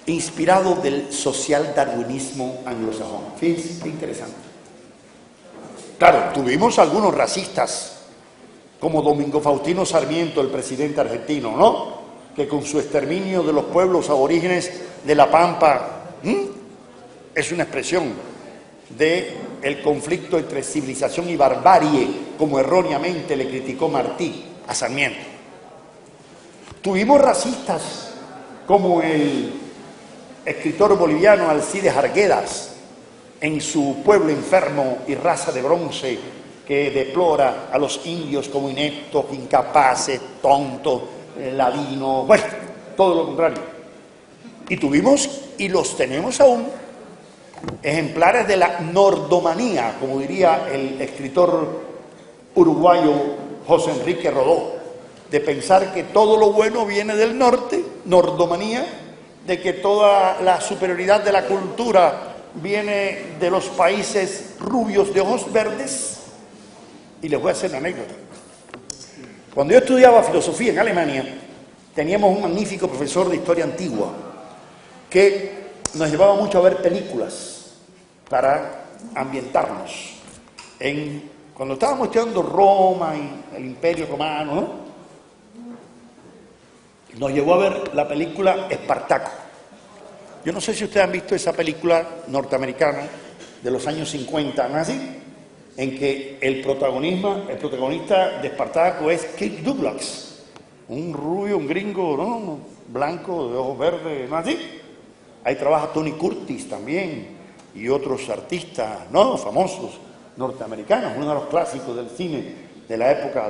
inspirado del social darwinismo anglosajón. Fíjense, qué interesante. Claro, tuvimos algunos racistas, como Domingo Faustino Sarmiento, el presidente argentino, ¿no?, que con su exterminio de los pueblos aborígenes de La Pampa, es una expresión del conflicto entre civilización y barbarie, como erróneamente le criticó Martí a Sarmiento. Tuvimos racistas como el escritor boliviano Alcides Arguedas, en su Pueblo enfermo y raza de bronce, que deplora a los indios como ineptos, incapaces, tontos, ladinos, bueno, todo lo contrario. Y tuvimos, y los tenemos aún, ejemplares de la nordomanía, como diría el escritor uruguayo José Enrique Rodó, de pensar que todo lo bueno viene del norte, nordomanía, de que toda la superioridad de la cultura viene de los países rubios de ojos verdes, y les voy a hacer una anécdota. Cuando yo estudiaba filosofía en Alemania, teníamos un magnífico profesor de historia antigua que nos llevaba mucho a ver películas para ambientarnos. Cuando estábamos estudiando Roma y el Imperio Romano, ¿no?, nos llevó a ver la película Espartaco. Yo no sé si ustedes han visto esa película norteamericana de los años 50, ¿no es así? En que el protagonista de Espartaco es Kirk Douglas, un rubio, un gringo, ¿no?, blanco, de ojos verdes, ¿no es así? Ahí trabaja Tony Curtis también y otros artistas, ¿no?, famosos norteamericanos, uno de los clásicos del cine de la época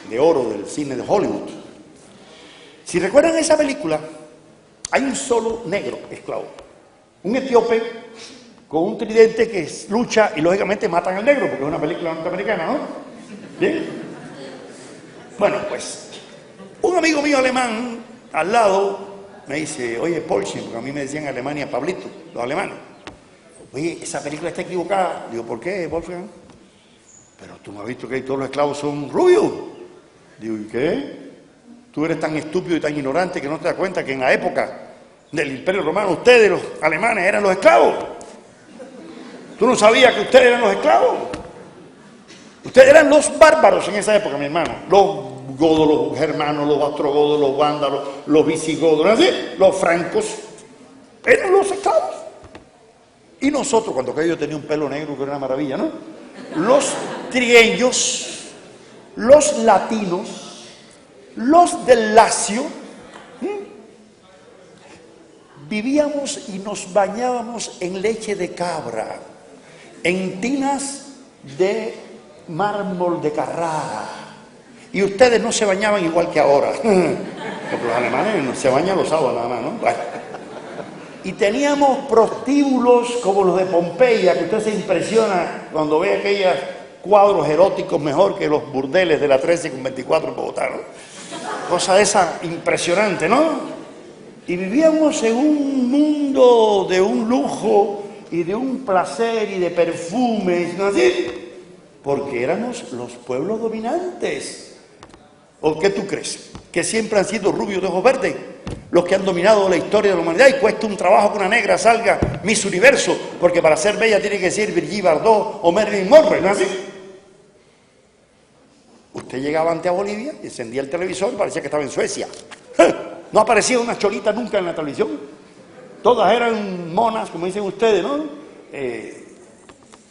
de oro del cine de Hollywood. Si recuerdan esa película, hay un solo negro esclavo, un etíope con un tridente que lucha y lógicamente matan al negro, porque es una película norteamericana, ¿no? ¿Bien? Bueno, pues, un amigo mío alemán al lado me dice, oye, Paulchen, porque a mí me decían en Alemania Pablito, los alemanes. Oye, esa película está equivocada. Digo, ¿por qué, Wolfgang? Pero tú no has visto que todos los esclavos son rubios. Digo, ¿y qué? Tú eres tan estúpido y tan ignorante que no te das cuenta que en la época del Imperio Romano ustedes, los alemanes, eran los esclavos. ¿Tú no sabías que ustedes eran los esclavos? Ustedes eran los bárbaros en esa época, mi hermano. Los godos, los germanos, los ostrogodos, los vándalos, los visigodos, ¿no es así? Los francos, eran los esclavos. Y nosotros, cuando aquello tenía un pelo negro, que era una maravilla, ¿no? Los trigueños, los latinos, los del Lacio, vivíamos y nos bañábamos en leche de cabra, en tinas de mármol de Carrara. Y ustedes no se bañaban igual que ahora. Porque los alemanes se bañan los sábados nada más, ¿no? Bueno. Y teníamos prostíbulos como los de Pompeya, que usted se impresiona cuando ve aquellos cuadros eróticos mejor que los burdeles de la 13 con 24 en Bogotá, ¿no? Cosa esa impresionante, ¿no? Y vivíamos en un mundo de un lujo y de un placer y de perfumes, ¿no así? Porque éramos los pueblos dominantes. ¿O qué tú crees? ¿Que siempre han sido rubios de ojos verdes los que han dominado la historia de la humanidad? Y cuesta un trabajo que una negra salga Miss Universo, porque para ser bella tiene que ser Brigitte Bardot o Marilyn Monroe, ¿no así? Usted llegaba ante a Bolivia y encendía el televisor y parecía que estaba en Suecia. No aparecía una cholita nunca en la televisión. Todas eran monas, como dicen ustedes, ¿no?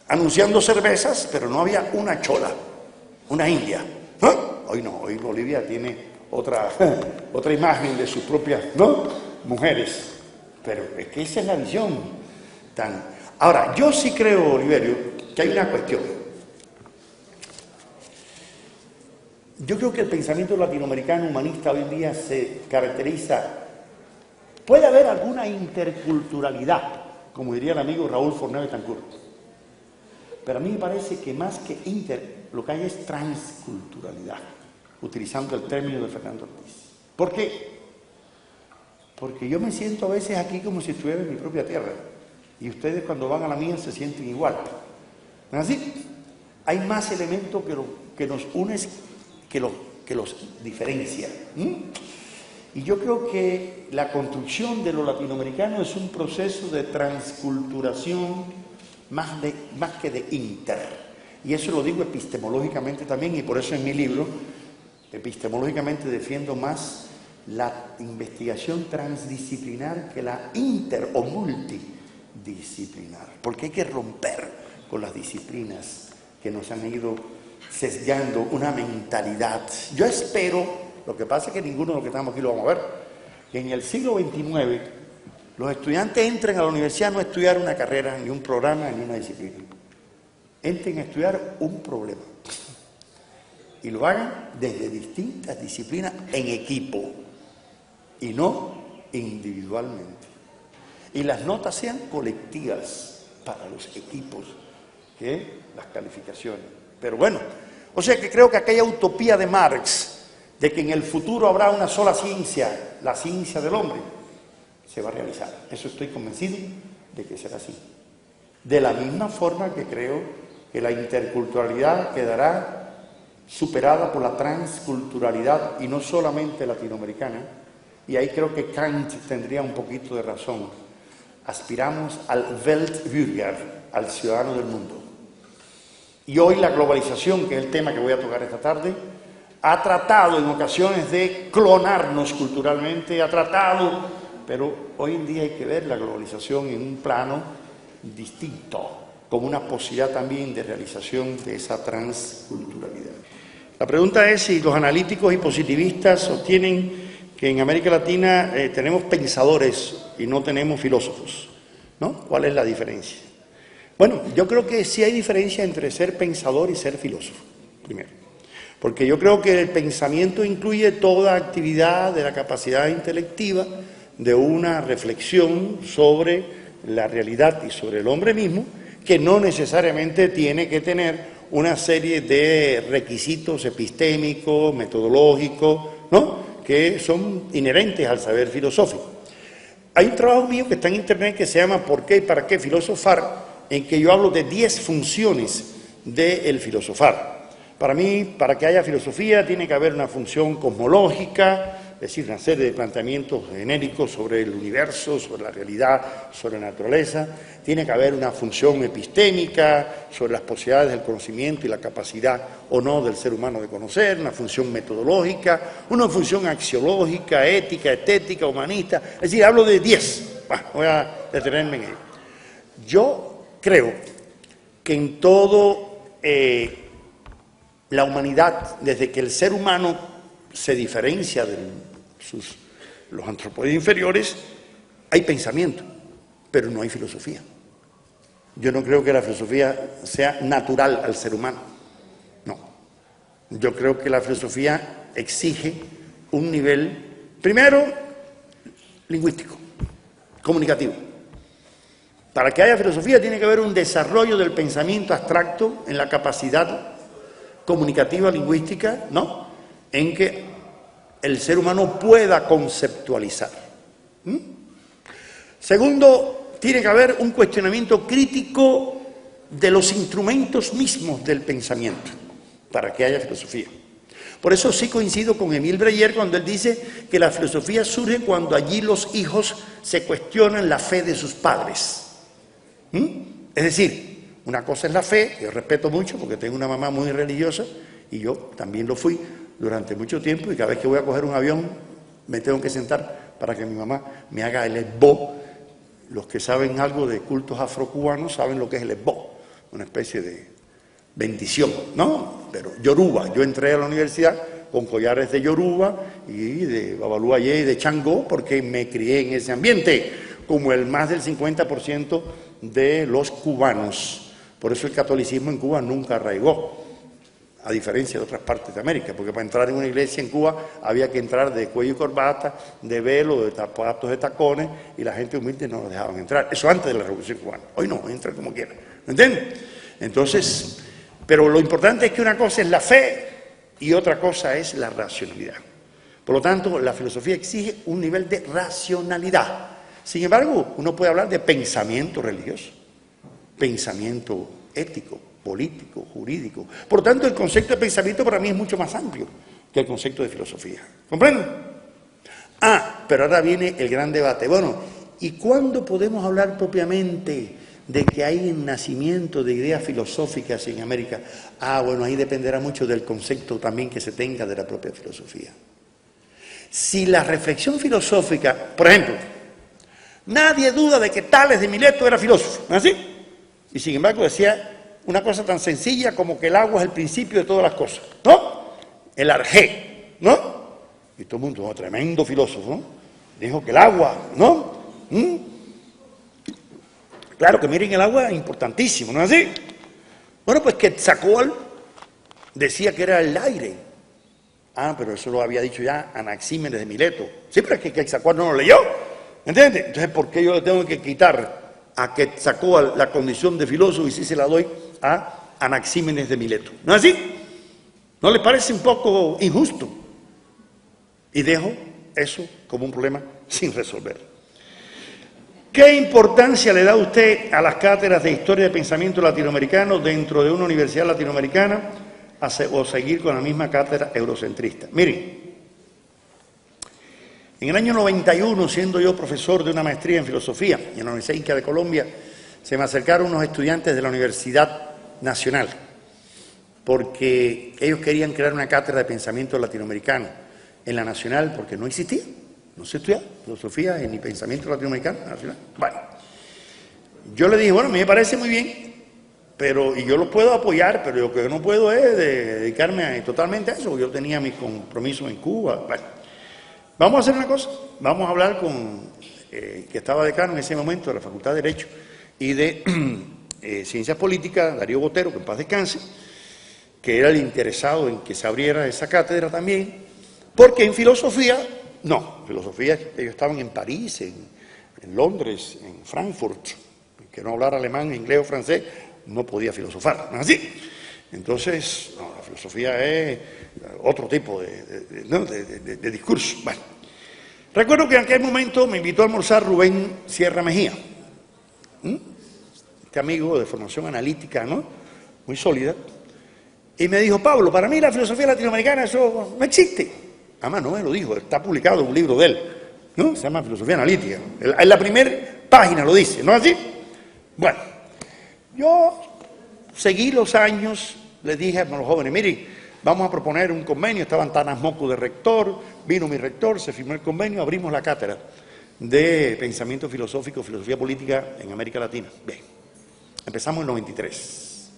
Anunciando cervezas, pero no había una chola, una india. Hoy no, hoy Bolivia tiene otra imagen de sus propias, ¿no?, mujeres. Pero es que esa es la visión. Ahora, yo sí creo, Oliverio, que hay una cuestión. Yo creo que el pensamiento latinoamericano humanista hoy en día se caracteriza. Puede haber alguna interculturalidad, como diría el amigo Raúl Fornero Betancourt. Pero a mí me parece que más que lo que hay es transculturalidad, utilizando el término de Fernando Ortiz. ¿Por qué? Porque yo me siento a veces aquí como si estuviera en mi propia tierra, y ustedes cuando van a la mía se sienten igual. ¿No es así? Hay más elementos que nos unen que los diferencia. Y yo creo que la construcción de lo latinoamericano es un proceso de transculturación más que de inter. Y eso lo digo epistemológicamente también, y por eso en mi libro, epistemológicamente defiendo más la investigación transdisciplinar que la inter o multidisciplinar. Porque hay que romper con las disciplinas que nos han ido sesgando una mentalidad. Yo espero, lo que pasa es que ninguno de los que estamos aquí lo vamos a ver, que en el siglo XXIX los estudiantes entren a la universidad no a estudiar una carrera, ni un programa, ni una disciplina. Entren a estudiar un problema. Y lo hagan desde distintas disciplinas en equipo y no individualmente. Y las notas sean colectivas para los equipos que las calificaciones. Pero bueno, o sea que creo que aquella utopía de Marx de que en el futuro habrá una sola ciencia, la ciencia del hombre, se va a realizar. Eso estoy convencido de que será así. De la misma forma que creo que la interculturalidad quedará superada por la transculturalidad, y no solamente latinoamericana, y ahí creo que Kant tendría un poquito de razón. Aspiramos al Weltbürger, al ciudadano del mundo. Y hoy la globalización, que es el tema que voy a tocar esta tarde, ha tratado en ocasiones de clonarnos culturalmente, pero hoy en día hay que ver la globalización en un plano distinto, como una posibilidad también de realización de esa transculturalidad. La pregunta es si los analíticos y positivistas sostienen que en América Latina tenemos pensadores y no tenemos filósofos, ¿no? ¿Cuál es la diferencia? Bueno, yo creo que sí hay diferencia entre ser pensador y ser filósofo, primero. Porque yo creo que el pensamiento incluye toda actividad de la capacidad intelectiva, de una reflexión sobre la realidad y sobre el hombre mismo, que no necesariamente tiene que tener una serie de requisitos epistémicos, metodológicos, ¿no?, que son inherentes al saber filosófico. Hay un trabajo mío que está en internet que se llama ¿Por qué y para qué filosofar?, en que yo hablo de 10 funciones del filosofar. Para mí, para que haya filosofía, tiene que haber una función cosmológica, es decir, una serie de planteamientos genéricos sobre el universo, sobre la realidad, sobre la naturaleza. Tiene que haber una función epistémica sobre las posibilidades del conocimiento y la capacidad o no del ser humano de conocer, una función metodológica, una función axiológica, ética, estética, humanista. Es decir, hablo de 10. Bueno, voy a detenerme en ello. Yo creo que en todo la humanidad, desde que el ser humano se diferencia de los antropóides inferiores, hay pensamiento, pero no hay filosofía. Yo no creo que la filosofía sea natural al ser humano, no. Yo creo que la filosofía exige un nivel, primero, lingüístico, comunicativo. Para que haya filosofía tiene que haber un desarrollo del pensamiento abstracto en la capacidad comunicativa, lingüística, ¿no?, en que el ser humano pueda conceptualizar. Segundo, tiene que haber un cuestionamiento crítico de los instrumentos mismos del pensamiento para que haya filosofía. Por eso sí coincido con Émile Breyer cuando él dice que la filosofía surge cuando allí los hijos se cuestionan la fe de sus padres. Es decir, una cosa es la fe, yo respeto mucho porque tengo una mamá muy religiosa y yo también lo fui durante mucho tiempo, y cada vez que voy a coger un avión me tengo que sentar para que mi mamá me haga el esbo. Los que saben algo de cultos afrocubanos saben lo que es el esbo, una especie de bendición, ¿no? Pero yoruba, yo entré a la universidad con collares de yoruba y de babalúayé y de changó porque me crié en ese ambiente, como el más del 50% de los cubanos. Por eso el catolicismo en Cuba nunca arraigó, a diferencia de otras partes de América, porque para entrar en una iglesia en Cuba había que entrar de cuello y corbata, de velo, de zapatos de tacones, y la gente humilde no los dejaban entrar. Eso antes de la Revolución Cubana. Hoy no, entra como quiera. ¿Me entienden? Entonces, pero lo importante es que una cosa es la fe y otra cosa es la racionalidad. Por lo tanto, la filosofía exige un nivel de racionalidad. Sin embargo, uno puede hablar de pensamiento religioso, pensamiento ético, político, jurídico. Por lo tanto, el concepto de pensamiento para mí es mucho más amplio que el concepto de filosofía. ¿Comprenden? Pero ahora viene el gran debate. Bueno, ¿y cuándo podemos hablar propiamente de que hay un nacimiento de ideas filosóficas en América? Bueno, ahí dependerá mucho del concepto también que se tenga de la propia filosofía. Si la reflexión filosófica, por ejemplo, nadie duda de que Tales de Mileto era filósofo, ¿no es así? Y sin embargo decía una cosa tan sencilla como que el agua es el principio de todas las cosas, ¿no? El arjé, ¿no? Y todo el mundo, un tremendo filósofo, ¿no?, dijo que el agua, ¿no? Claro que miren, el agua es importantísimo, ¿no es así? Bueno, pues Quetzalcóatl decía que era el aire. Pero eso lo había dicho ya Anaxímenes de Mileto. Sí, pero es que Quetzalcóatl no lo leyó, ¿entiendes? Entonces, ¿por qué yo le tengo que quitar a Quetzalcóatl la condición de filósofo y si se la doy a Anaxímenes de Mileto? ¿No es así? ¿No les parece un poco injusto? Y dejo eso como un problema sin resolver. ¿Qué importancia le da usted a las cátedras de historia de pensamiento latinoamericano dentro de una universidad latinoamericana o seguir con la misma cátedra eurocentrista? Miren, en el año 91, siendo yo profesor de una maestría en filosofía en la Universidad Inca de Colombia, se me acercaron unos estudiantes de la Universidad Nacional, porque ellos querían crear una cátedra de pensamiento latinoamericano en la Nacional, porque no existía. No se estudia filosofía ni pensamiento latinoamericano nacional. Bueno, yo le dije, bueno, a mí me parece muy bien, y yo lo puedo apoyar, pero lo que no puedo es dedicarme totalmente a eso, porque yo tenía mis compromisos en Cuba. Bueno, vamos a hacer una cosa, vamos a hablar con que estaba decano en ese momento de la Facultad de Derecho y de Ciencias Políticas, Darío Botero, que en paz descanse, que era el interesado en que se abriera esa cátedra también, porque en filosofía... No, filosofía, ellos estaban en París, en Londres, en Frankfurt, que no hablar alemán, inglés o francés, no podía filosofar, ¿no es así? Entonces, no, la filosofía es otro tipo de discurso. Bueno, recuerdo que en aquel momento me invitó a almorzar Rubén Sierra Mejía, este amigo de formación analítica, ¿no? Muy sólida, y me dijo, Pablo, para mí la filosofía latinoamericana eso no existe. Además, no me lo dijo, está publicado en un libro de él, ¿no? Se llama Filosofía Analítica. En la primera página lo dice, ¿no es así? Bueno, yo seguí los años, les dije a los jóvenes, miren, vamos a proponer un convenio, estaban Tanas Moco de rector, vino mi rector, se firmó el convenio, abrimos la cátedra de pensamiento filosófico, filosofía política en América Latina. Bien, empezamos en 93.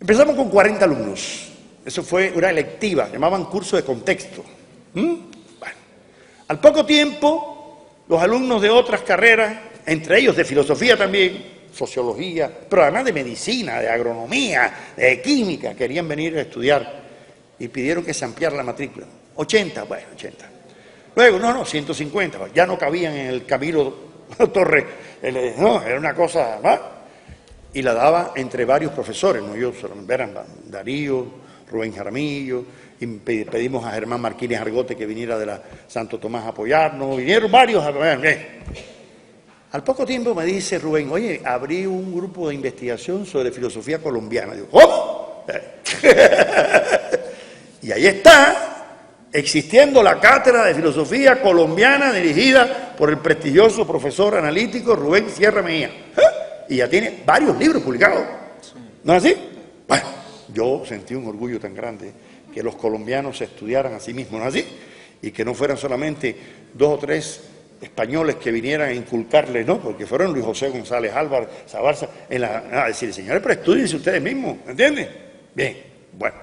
Empezamos con 40 alumnos. Eso fue una electiva, llamaban curso de contexto. Bueno, al poco tiempo, los alumnos de otras carreras, entre ellos de filosofía también, sociología, pero además de medicina, de agronomía, de química, querían venir a estudiar y pidieron que se ampliara la matrícula. 80, bueno, 80. Luego, no, 150, ya no cabían en el Camilo Torres, no, era una cosa, ¿va? Y la daba entre varios profesores, ¿no? Yo, eran Darío, Rubén Jaramillo, y pedimos a Germán Martínez Argote que viniera de la Santo Tomás a apoyarnos, vinieron varios a ver. Al poco tiempo me dice Rubén, oye, abrí un grupo de investigación sobre filosofía colombiana. Digo, ¿cómo? Y ahí está, existiendo la cátedra de filosofía colombiana dirigida por el prestigioso profesor analítico Rubén Sierra Mejía. Y ya tiene varios libros publicados. ¿No es así? Bueno. Yo sentí un orgullo tan grande que los colombianos se estudiaran a sí mismos, ¿no es así? Y que no fueran solamente 2 o 3 españoles que vinieran a inculcarles, ¿no? Porque fueron Luis José González Álvarez, Zabarza, a decir, señores, pero estudiense ustedes mismos, ¿entienden? Bien, bueno.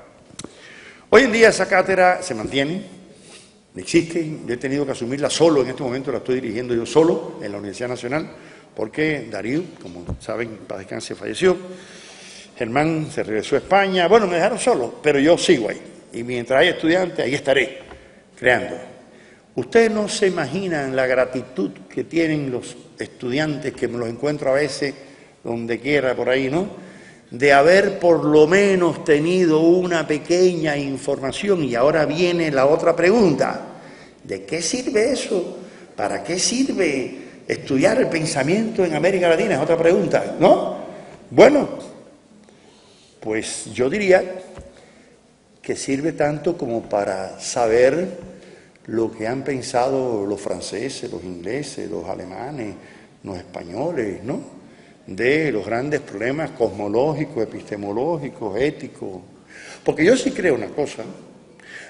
Hoy en día esa cátedra se mantiene, existe, yo he tenido que asumirla solo, en este momento la estoy dirigiendo yo solo en la Universidad Nacional, porque Darío, como saben, paz descanse, falleció. Germán se regresó a España, bueno, me dejaron solo, pero yo sigo ahí. Y mientras hay estudiantes, ahí estaré, creando. Ustedes no se imaginan la gratitud que tienen los estudiantes, que me los encuentro a veces donde quiera por ahí, ¿no? De haber por lo menos tenido una pequeña información. Y ahora viene la otra pregunta. ¿De qué sirve eso? ¿Para qué sirve estudiar el pensamiento en América Latina? Es otra pregunta, ¿no? Bueno, pues yo diría que sirve tanto como para saber lo que han pensado los franceses, los ingleses, los alemanes, los españoles, ¿no? De los grandes problemas cosmológicos, epistemológicos, éticos. Porque yo sí creo una cosa,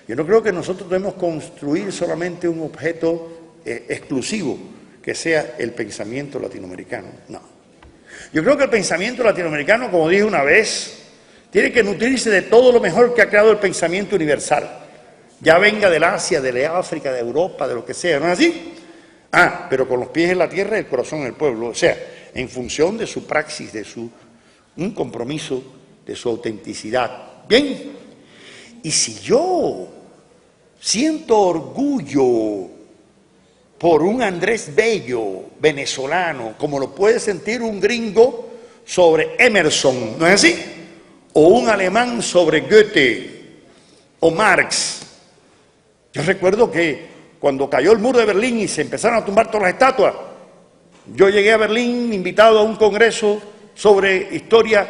yo no creo que nosotros debemos construir solamente un objeto exclusivo que sea el pensamiento latinoamericano, no. Yo creo que el pensamiento latinoamericano, como dije una vez, tiene que nutrirse de todo lo mejor que ha creado el pensamiento universal. Ya venga del Asia, de la África, de Europa, de lo que sea, ¿no es así? Pero con los pies en la tierra y el corazón en el pueblo. O sea, en función de su praxis, de un compromiso, de su autenticidad. Bien, y si yo siento orgullo por un Andrés Bello venezolano, como lo puede sentir un gringo sobre Emerson, ¿no es así? O un alemán sobre Goethe o Marx. Yo recuerdo que cuando cayó el muro de Berlín y se empezaron a tumbar todas las estatuas, Yo llegué a Berlín invitado a un congreso sobre historia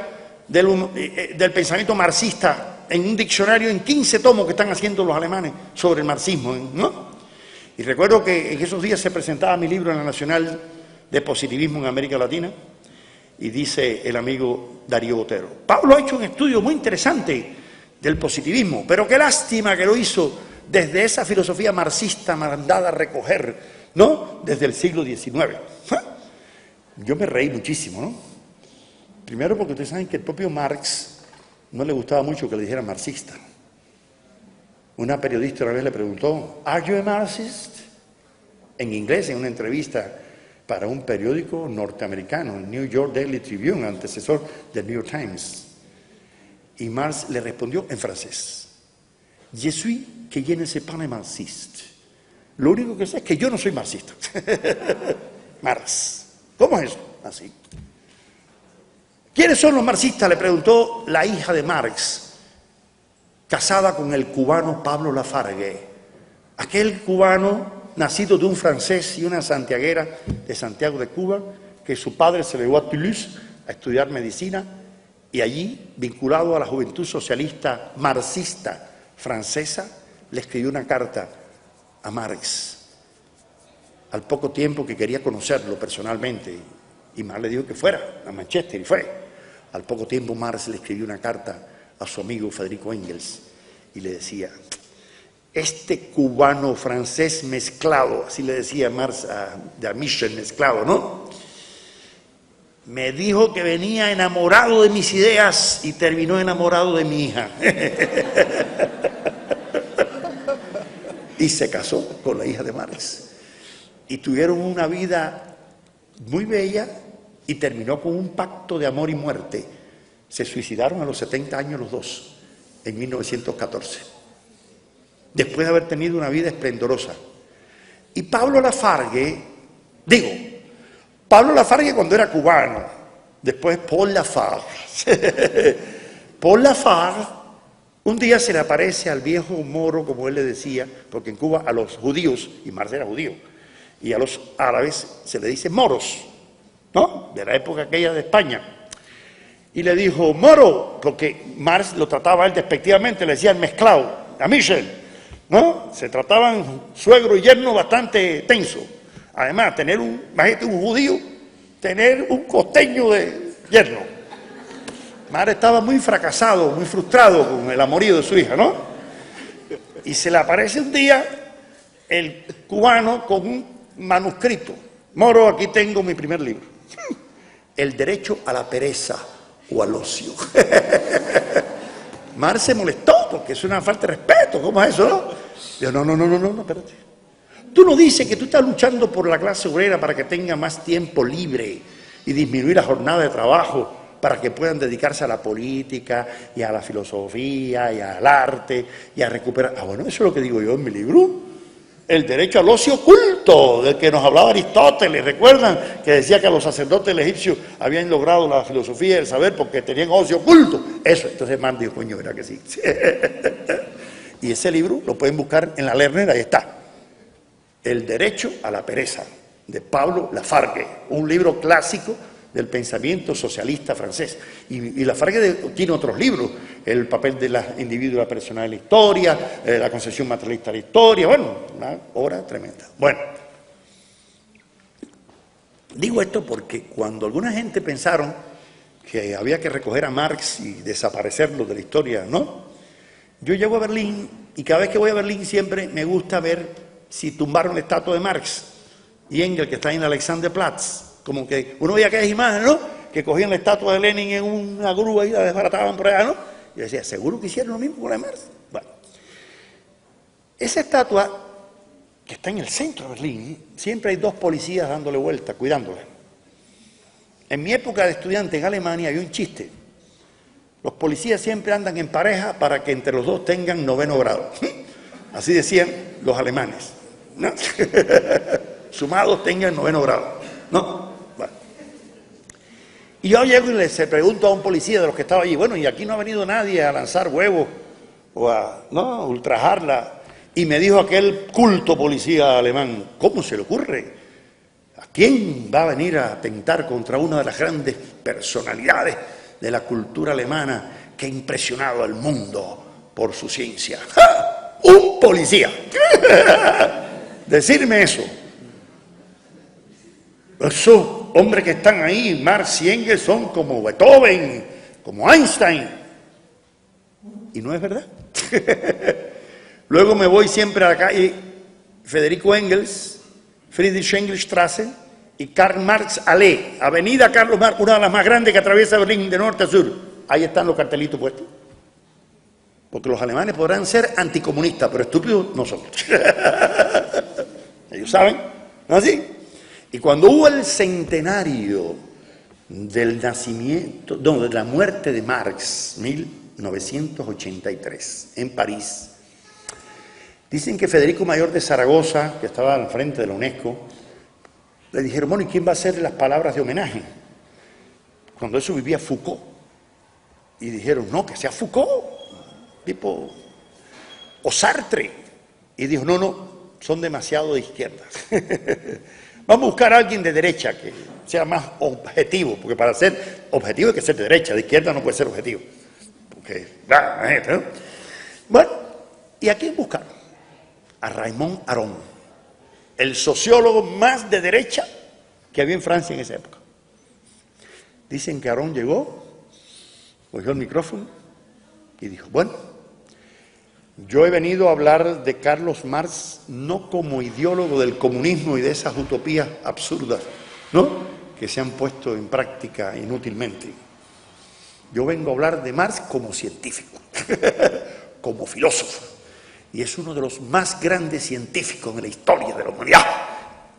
del pensamiento marxista, en un diccionario en 15 tomos que están haciendo los alemanes sobre el marxismo, ¿no? Y recuerdo que en esos días se presentaba mi libro en la Nacional de Positivismo en América Latina, y dice el amigo Darío Botero: Pablo ha hecho un estudio muy interesante del positivismo, pero qué lástima que lo hizo desde esa filosofía marxista mandada a recoger, ¿no?, desde el siglo XIX. Yo me reí muchísimo, ¿no? Primero porque ustedes saben que el propio Marx no le gustaba mucho que le dijeran marxista. Una periodista una vez le preguntó: ¿Are you a Marxist? En inglés, en una entrevista para un periódico norteamericano, el New York Daily Tribune, antecesor del New York Times. Y Marx le respondió en francés: Je suis que je ne sais pas les marxistes. Lo único que sé es que yo no soy marxista. Marx. ¿Cómo es eso? Así. ¿Quiénes son los marxistas?, le preguntó la hija de Marx, casada con el cubano Pablo Lafargue, aquel cubano nacido de un francés y una santiaguera de Santiago de Cuba, que su padre se le llevó a Toulouse a estudiar medicina, y allí, vinculado a la juventud socialista marxista francesa, le escribió una carta a Marx, al poco tiempo que quería conocerlo personalmente, y Marx le dijo que fuera a Manchester, y fue. Al poco tiempo Marx le escribió una carta a su amigo Federico Engels, y le decía: este cubano francés mezclado, así le decía Marx a Michel, mezclado, ¿no?, me dijo que venía enamorado de mis ideas y terminó enamorado de mi hija. Y se casó con la hija de Marx. Y tuvieron una vida muy bella y terminó con un pacto de amor y muerte. Se suicidaron a los 70 años los dos, en 1914. Después de haber tenido una vida esplendorosa. Y Pablo Lafargue cuando era cubano, después Paul Lafargue. Paul Lafargue, un día se le aparece al viejo moro, como él le decía, porque en Cuba a los judíos, y Marx era judío, y a los árabes se le dice moros, ¿no?, de la época aquella de España. Y le dijo: moro, porque Marx lo trataba a él despectivamente, le decía el mezclado, a Michel, ¿no? Se trataban suegro y yerno bastante tenso. Además, imagínate un judío, tener un costeño de yerno. Marx estaba muy fracasado, muy frustrado con el amorío de su hija, ¿no? Y se le aparece un día el cubano con un manuscrito: moro, aquí tengo mi primer libro. El derecho a la pereza o al ocio. Marx se molestó porque es una falta de respeto. ¿Cómo es eso, no? Yo, no, espérate. Tú no dices que tú estás luchando por la clase obrera para que tenga más tiempo libre y disminuir la jornada de trabajo para que puedan dedicarse a la política y a la filosofía y al arte y a recuperar. Bueno, eso es lo que digo yo en mi libro. El derecho al ocio oculto, del que nos hablaba Aristóteles. ¿Recuerdan que decía que los sacerdotes egipcios habían logrado la filosofía y el saber porque tenían ocio oculto? Eso, entonces Marx dijo: coño, ¿verdad que sí? Y ese libro lo pueden buscar en la Lerner, ahí está. El derecho a la pereza, de Pablo Lafargue, un libro clásico del pensamiento socialista francés. Y Lafargue tiene otros libros: el papel del individuo y la persona en la historia, la concepción materialista de la historia. Bueno, una obra tremenda. Bueno, digo esto porque cuando alguna gente pensaron que había que recoger a Marx y desaparecerlo de la historia, ¿no? Yo llego a Berlín y cada vez que voy a Berlín siempre me gusta ver si tumbaron la estatua de Marx y Engels, que está en Alexanderplatz. Como que uno veía aquellas imágenes, ¿no?, que cogían la estatua de Lenin en una grúa y la desbarataban por allá, ¿no? Y yo decía: ¿seguro que hicieron lo mismo con la de Marx? Bueno, esa estatua, que está en el centro de Berlín, siempre hay dos policías dándole vuelta, cuidándola. En mi época de estudiante en Alemania había un chiste: los policías siempre andan en pareja para que entre los dos tengan 9º grado. Así decían los alemanes, ¿no? Sumados tengan 9º grado, ¿no? Bueno. Y yo llego y le pregunto a un policía de los que estaba allí: bueno, y aquí no ha venido nadie a lanzar huevos o a ultrajarla. Y me dijo aquel culto policía alemán: ¿cómo se le ocurre? ¿A quién va a venir a atentar contra una de las grandes personalidades de la cultura alemana que ha impresionado al mundo por su ciencia? ¡Ja! ¡Un policía! Decirme eso. Esos hombres que están ahí, Marx y Engels, son como Beethoven, como Einstein. Y no es verdad. Luego me voy siempre a la calle Federico Engels, Friedrich Engels Straße y Karl Marx Allee, Avenida Carlos Marx, una de las más grandes que atraviesa Berlín de norte a sur. Ahí están los cartelitos puestos. Porque los alemanes podrán ser anticomunistas, pero estúpidos no son. Ellos saben, ¿no es así? Y cuando hubo el centenario del nacimiento, no, de la muerte de Marx, 1983, en París, dicen que Federico Mayor de Zaragoza, que estaba al frente de la UNESCO, le dijeron, bueno, ¿y quién va a hacer las palabras de homenaje? Cuando eso vivía Foucault. Y dijeron, no, que sea Foucault, tipo, o Sartre. Y dijo, no, no, son demasiado de izquierda. Vamos a buscar a alguien de derecha que sea más objetivo, porque para ser objetivo hay que ser de derecha, de izquierda no puede ser objetivo. Porque, ¿no? Bueno, ¿y a quién buscaron? A Raymond Aron, el sociólogo más de derecha que había en Francia en esa época. Dicen que Aron llegó, cogió el micrófono y dijo, bueno, yo he venido a hablar de Carlos Marx no como ideólogo del comunismo y de esas utopías absurdas, ¿no?, que se han puesto en práctica inútilmente. Yo vengo a hablar de Marx como científico, como filósofo, y es uno de los más grandes científicos de la historia de la humanidad,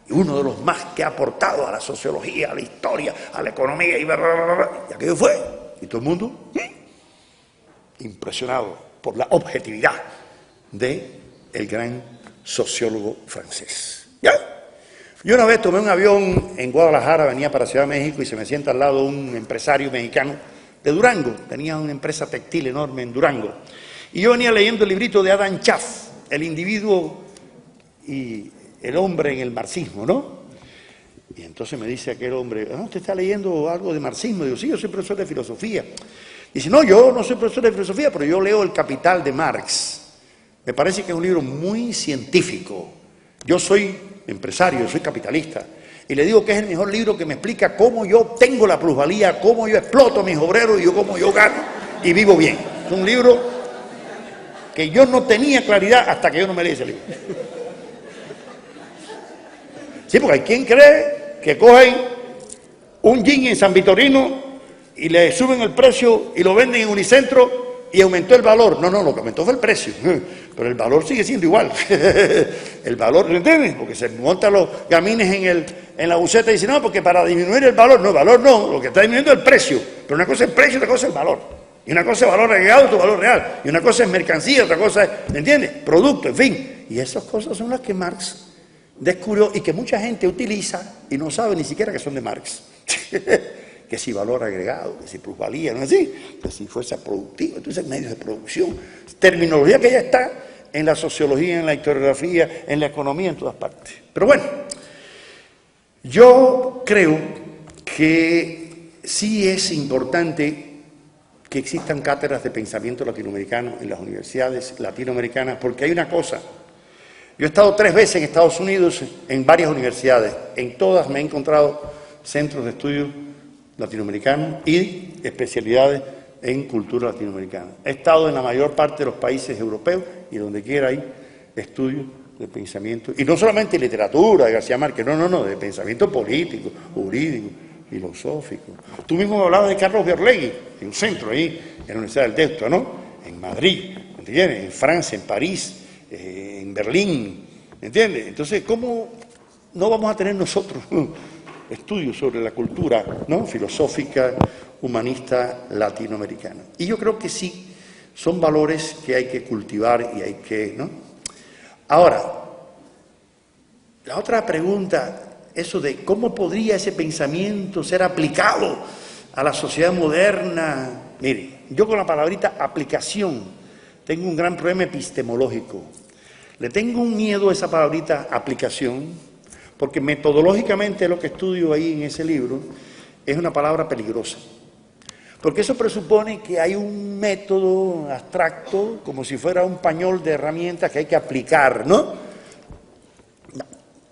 y uno de los más que ha aportado a la sociología, a la historia, a la economía, y aquello fue, y todo el mundo impresionado por la objetividad del gran sociólogo francés. ¿Ya? Yo una vez tomé un avión en Guadalajara, venía para Ciudad de México y se me sienta al lado un empresario mexicano de Durango, tenía una empresa textil enorme en Durango, y yo venía leyendo el librito de Adam Schaff, El individuo y el hombre en el marxismo, ¿no? Y entonces me dice aquel hombre, ¿usted está leyendo algo de marxismo? Digo, sí, yo soy profesor de filosofía. Dice, no, yo no soy profesor de filosofía, pero yo leo El Capital de Marx. Me parece que es un libro muy científico. Yo soy empresario, soy capitalista. Y le digo que es el mejor libro que me explica cómo yo obtengo la plusvalía, cómo yo exploto a mis obreros y cómo yo gano y vivo bien. Es un libro que yo no tenía claridad hasta que yo no me leí ese libro. Sí, porque hay quien cree que cogen un jean en San Vitorino y le suben el precio y lo venden en Unicentro y aumentó el valor. No, no, lo que aumentó fue el precio, pero el valor sigue siendo igual. El valor, ¿lo entiendes? Porque se montan los gamines en la buceta y dicen, no, porque para disminuir el valor, no, el valor no, lo que está disminuyendo es el precio. Pero una cosa es el precio y otra cosa es el valor. Y una cosa es valor agregado, otro valor real. Y una cosa es mercancía, otra cosa es, ¿me entiendes? Producto, en fin. Y esas cosas son las que Marx descubrió y que mucha gente utiliza y no sabe ni siquiera que son de Marx. Que si valor agregado, que si plusvalía, ¿no es así? Que si fuerza productiva, entonces medios de producción, terminología que ya está en la sociología, en la historiografía, en la economía, en todas partes. Pero bueno, yo creo que sí es importante que existan cátedras de pensamiento latinoamericano en las universidades latinoamericanas, porque hay una cosa. Yo he estado 3 veces en Estados Unidos en varias universidades, en todas me he encontrado centros de estudio latinoamericanos y especialidades en cultura latinoamericana. He estado en la mayor parte de los países europeos y donde quiera hay estudios de pensamiento, y no solamente literatura de García Márquez, no, de pensamiento político, jurídico, filosófico. Tú mismo me hablabas de Carlos Berlegui, en un centro ahí, en la Universidad del Deusto, ¿no? En Madrid, ¿entiendes? En Francia, en París, en Berlín, ¿entiendes? Entonces, ¿cómo no vamos a tener nosotros estudios sobre la cultura, ¿no?, filosófica, humanista latinoamericana? Y yo creo que sí, son valores que hay que cultivar y hay que, ¿no? Ahora, la otra pregunta, eso de cómo podría ese pensamiento ser aplicado a la sociedad moderna. Mire, yo con la palabrita aplicación tengo un gran problema epistemológico. Le tengo un miedo a esa palabrita aplicación, porque metodológicamente lo que estudio ahí en ese libro es una palabra peligrosa. Porque eso presupone que hay un método abstracto, como si fuera un pañol de herramientas que hay que aplicar, ¿no?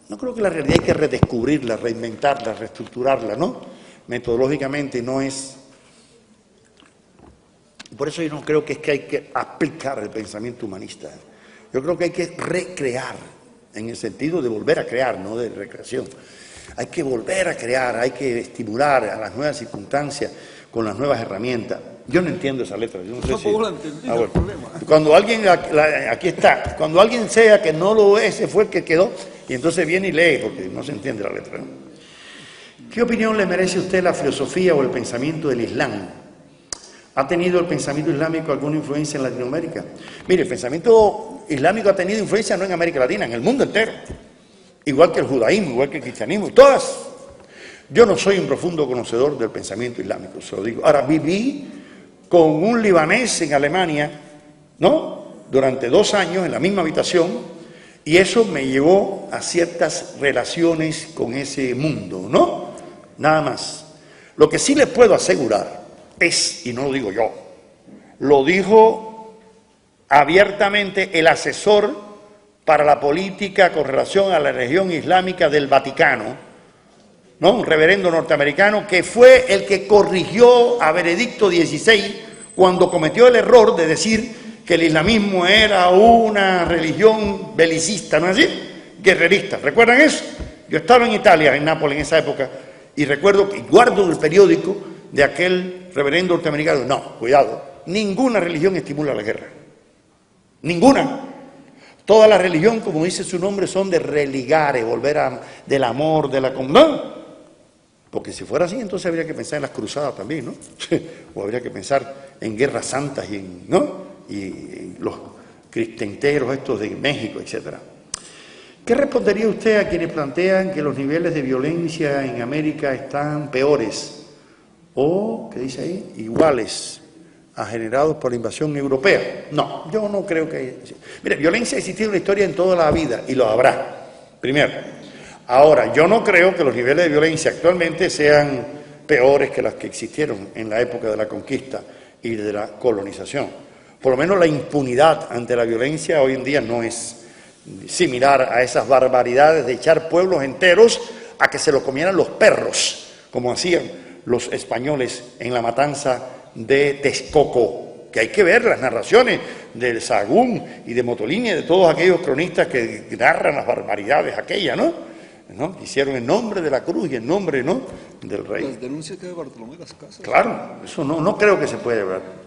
No creo que la realidad hay que redescubrirla, reinventarla, reestructurarla, ¿no? Metodológicamente no es... Por eso yo no creo que es que hay que aplicar el pensamiento humanista. Yo creo que hay que recrear, en el sentido de volver a crear, no de recreación. Hay que volver a crear, hay que estimular a las nuevas circunstancias con las nuevas herramientas. Yo no entiendo esa letra. Yo no sé si... la entendí, el problema. Cuando alguien, aquí está, cuando alguien sea que no lo es, ese fue el que quedó, y entonces viene y lee, porque no se entiende la letra, ¿no? ¿Qué opinión le merece a usted la filosofía o el pensamiento del Islam? ¿Ha tenido el pensamiento islámico alguna influencia en Latinoamérica? Mire, el pensamiento islámico ha tenido influencia no en América Latina, en el mundo entero. Igual que el judaísmo, igual que el cristianismo, todas. Yo no soy un profundo conocedor del pensamiento islámico, se lo digo. Ahora, viví con un libanés en Alemania, ¿no? Durante 2 años en la misma habitación, y eso me llevó a ciertas relaciones con ese mundo, ¿no? Nada más. Lo que sí les puedo asegurar es, y no lo digo yo, lo dijo abiertamente el asesor para la política con relación a la religión islámica del Vaticano, ¿no? Un reverendo norteamericano que fue el que corrigió a Benedicto XVI cuando cometió el error de decir que el islamismo era una religión belicista, ¿no es así? Guerrerista. ¿Recuerdan eso? Yo estaba en Italia, en Nápoles en esa época, y recuerdo que guardo el periódico de aquel reverendo norteamericano. No, cuidado, ninguna religión estimula la guerra. Ninguna. Toda la religión, como dice su nombre, son de religare, volver del amor, de la comunión. Porque si fuera así, entonces habría que pensar en las cruzadas también, ¿no? O habría que pensar en guerras santas y en, ¿no? Y en los cristenteros estos de México, etcétera. ¿Qué respondería usted a quienes plantean que los niveles de violencia en América están peores o, ¿qué dice ahí?, iguales a generados por la invasión europea? No, yo no creo que... Mire, violencia ha existido en la historia en toda la vida y lo habrá, primero. Ahora, yo no creo que los niveles de violencia actualmente sean peores que las que existieron en la época de la conquista y de la colonización. Por lo menos la impunidad ante la violencia hoy en día no es similar a esas barbaridades de echar pueblos enteros a que se lo comieran los perros, como hacían los españoles en la matanza de Texcoco, que hay que ver las narraciones de Sahagún y de Motolini y de todos aquellos cronistas que narran las barbaridades aquellas, ¿no? Hicieron en nombre de la cruz y en nombre, ¿no?, del rey. Las denuncias que de Bartolomé Las Casas. Claro, eso no creo que se puede ver.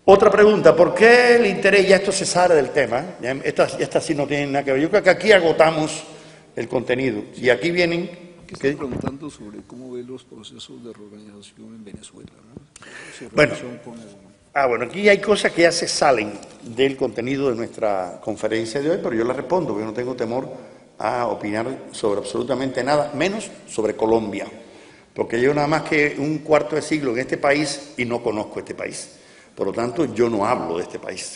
Otra pregunta, ¿por qué el interés? Ya esto se sale del tema, esta sí no tiene nada que ver. Yo creo que aquí agotamos el contenido y aquí vienen... Que estoy preguntando sobre cómo ve los procesos de reorganización en Venezuela, ¿no? Bueno, aquí hay cosas que ya se salen del contenido de nuestra conferencia de hoy, pero yo las respondo, porque yo no tengo temor a opinar sobre absolutamente nada, menos sobre Colombia, porque llevo nada más que un cuarto de siglo en este país y no conozco este país. Por lo tanto, yo no hablo de este país.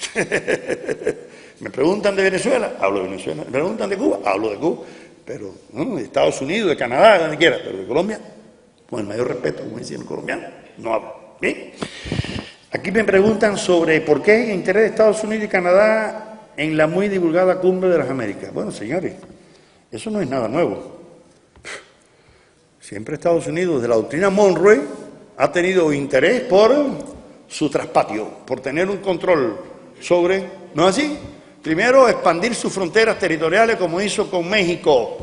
Me preguntan de Venezuela, hablo de Venezuela. Me preguntan de Cuba, hablo de Cuba. Pero de Estados Unidos, de Canadá, de donde quiera. Pero de Colombia, con el mayor respeto, como decía el colombiano, no hablo. ¿Bien? Aquí me preguntan sobre por qué el interés de Estados Unidos y Canadá en la muy divulgada Cumbre de las Américas. Bueno, señores, eso no es nada nuevo. Siempre Estados Unidos, de la doctrina Monroe, ha tenido interés por su traspatio, por tener un control sobre, ¿no es así? Primero, expandir sus fronteras territoriales como hizo con México.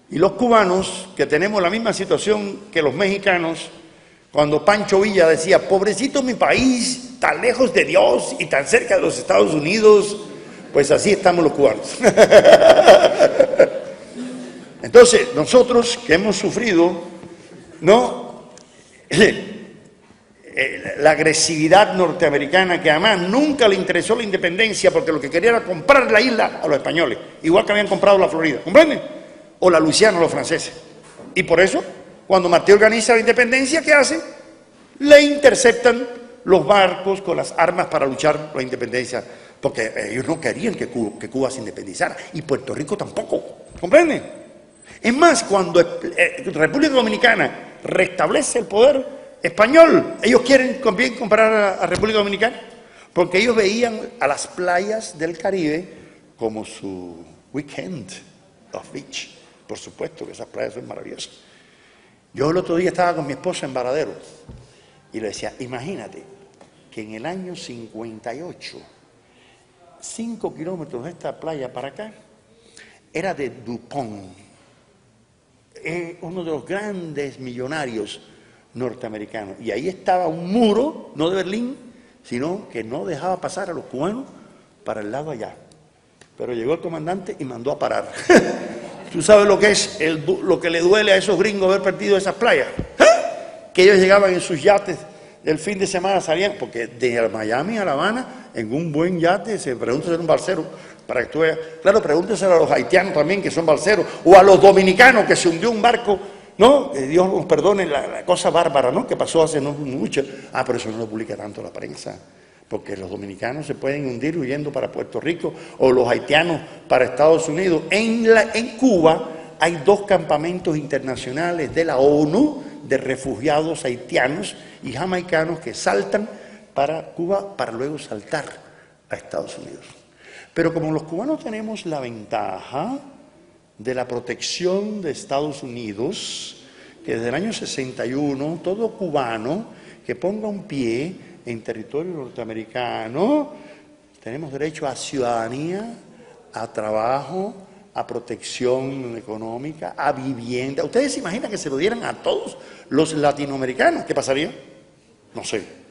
Y los cubanos, que tenemos la misma situación que los mexicanos, cuando Pancho Villa decía, pobrecito mi país, tan lejos de Dios y tan cerca de los Estados Unidos, pues así estamos los cubanos. Entonces, nosotros que hemos sufrido, ¿no?, la agresividad norteamericana, que además nunca le interesó la independencia, porque lo que quería era comprar la isla a los españoles, igual que habían comprado la Florida, ¿comprenden? O la Luisiana a los franceses. Y por eso, cuando Martí organiza la independencia, ¿qué hace? Le interceptan los barcos con las armas para luchar por la independencia porque ellos no querían que Cuba se independizara, y Puerto Rico tampoco, ¿comprenden? Es más, cuando República Dominicana restablece el poder español, ellos quieren también comparar a República Dominicana, porque ellos veían a las playas del Caribe como su weekend of beach. Por supuesto que esas playas son maravillosas. Yo el otro día estaba con mi esposa en Varadero y le decía, imagínate que en el año 58, 5 kilómetros de esta playa para acá, era de DuPont, uno de los grandes millonarios norteamericanos. Y ahí estaba un muro, no de Berlín, sino que no dejaba pasar a los cubanos para el lado allá. Pero llegó el comandante y mandó a parar. ¿Tú sabes lo que es lo que le duele a esos gringos haber perdido esas playas? Que ellos llegaban en sus yates del fin de semana, salían, porque de Miami a La Habana, en un buen yate, se pregunta si era un balsero, para que tú veas. Claro, pregúnteselo a los haitianos también, que son balseros, o a los dominicanos, que se hundió un barco, ¿no? Dios nos perdone la cosa bárbara, ¿no? Que pasó hace no mucho. Pero eso no lo publica tanto la prensa, porque los dominicanos se pueden hundir huyendo para Puerto Rico, o los haitianos para Estados Unidos. En Cuba hay 2 campamentos internacionales de la ONU de refugiados haitianos y jamaicanos que saltan para Cuba para luego saltar a Estados Unidos. Pero como los cubanos tenemos la ventaja de la protección de Estados Unidos, que desde el año 61 todo cubano que ponga un pie en territorio norteamericano, tenemos derecho a ciudadanía, a trabajo, a protección económica, a vivienda. ¿Ustedes se imaginan que se lo dieran a todos los latinoamericanos? ¿Qué pasaría? No sé.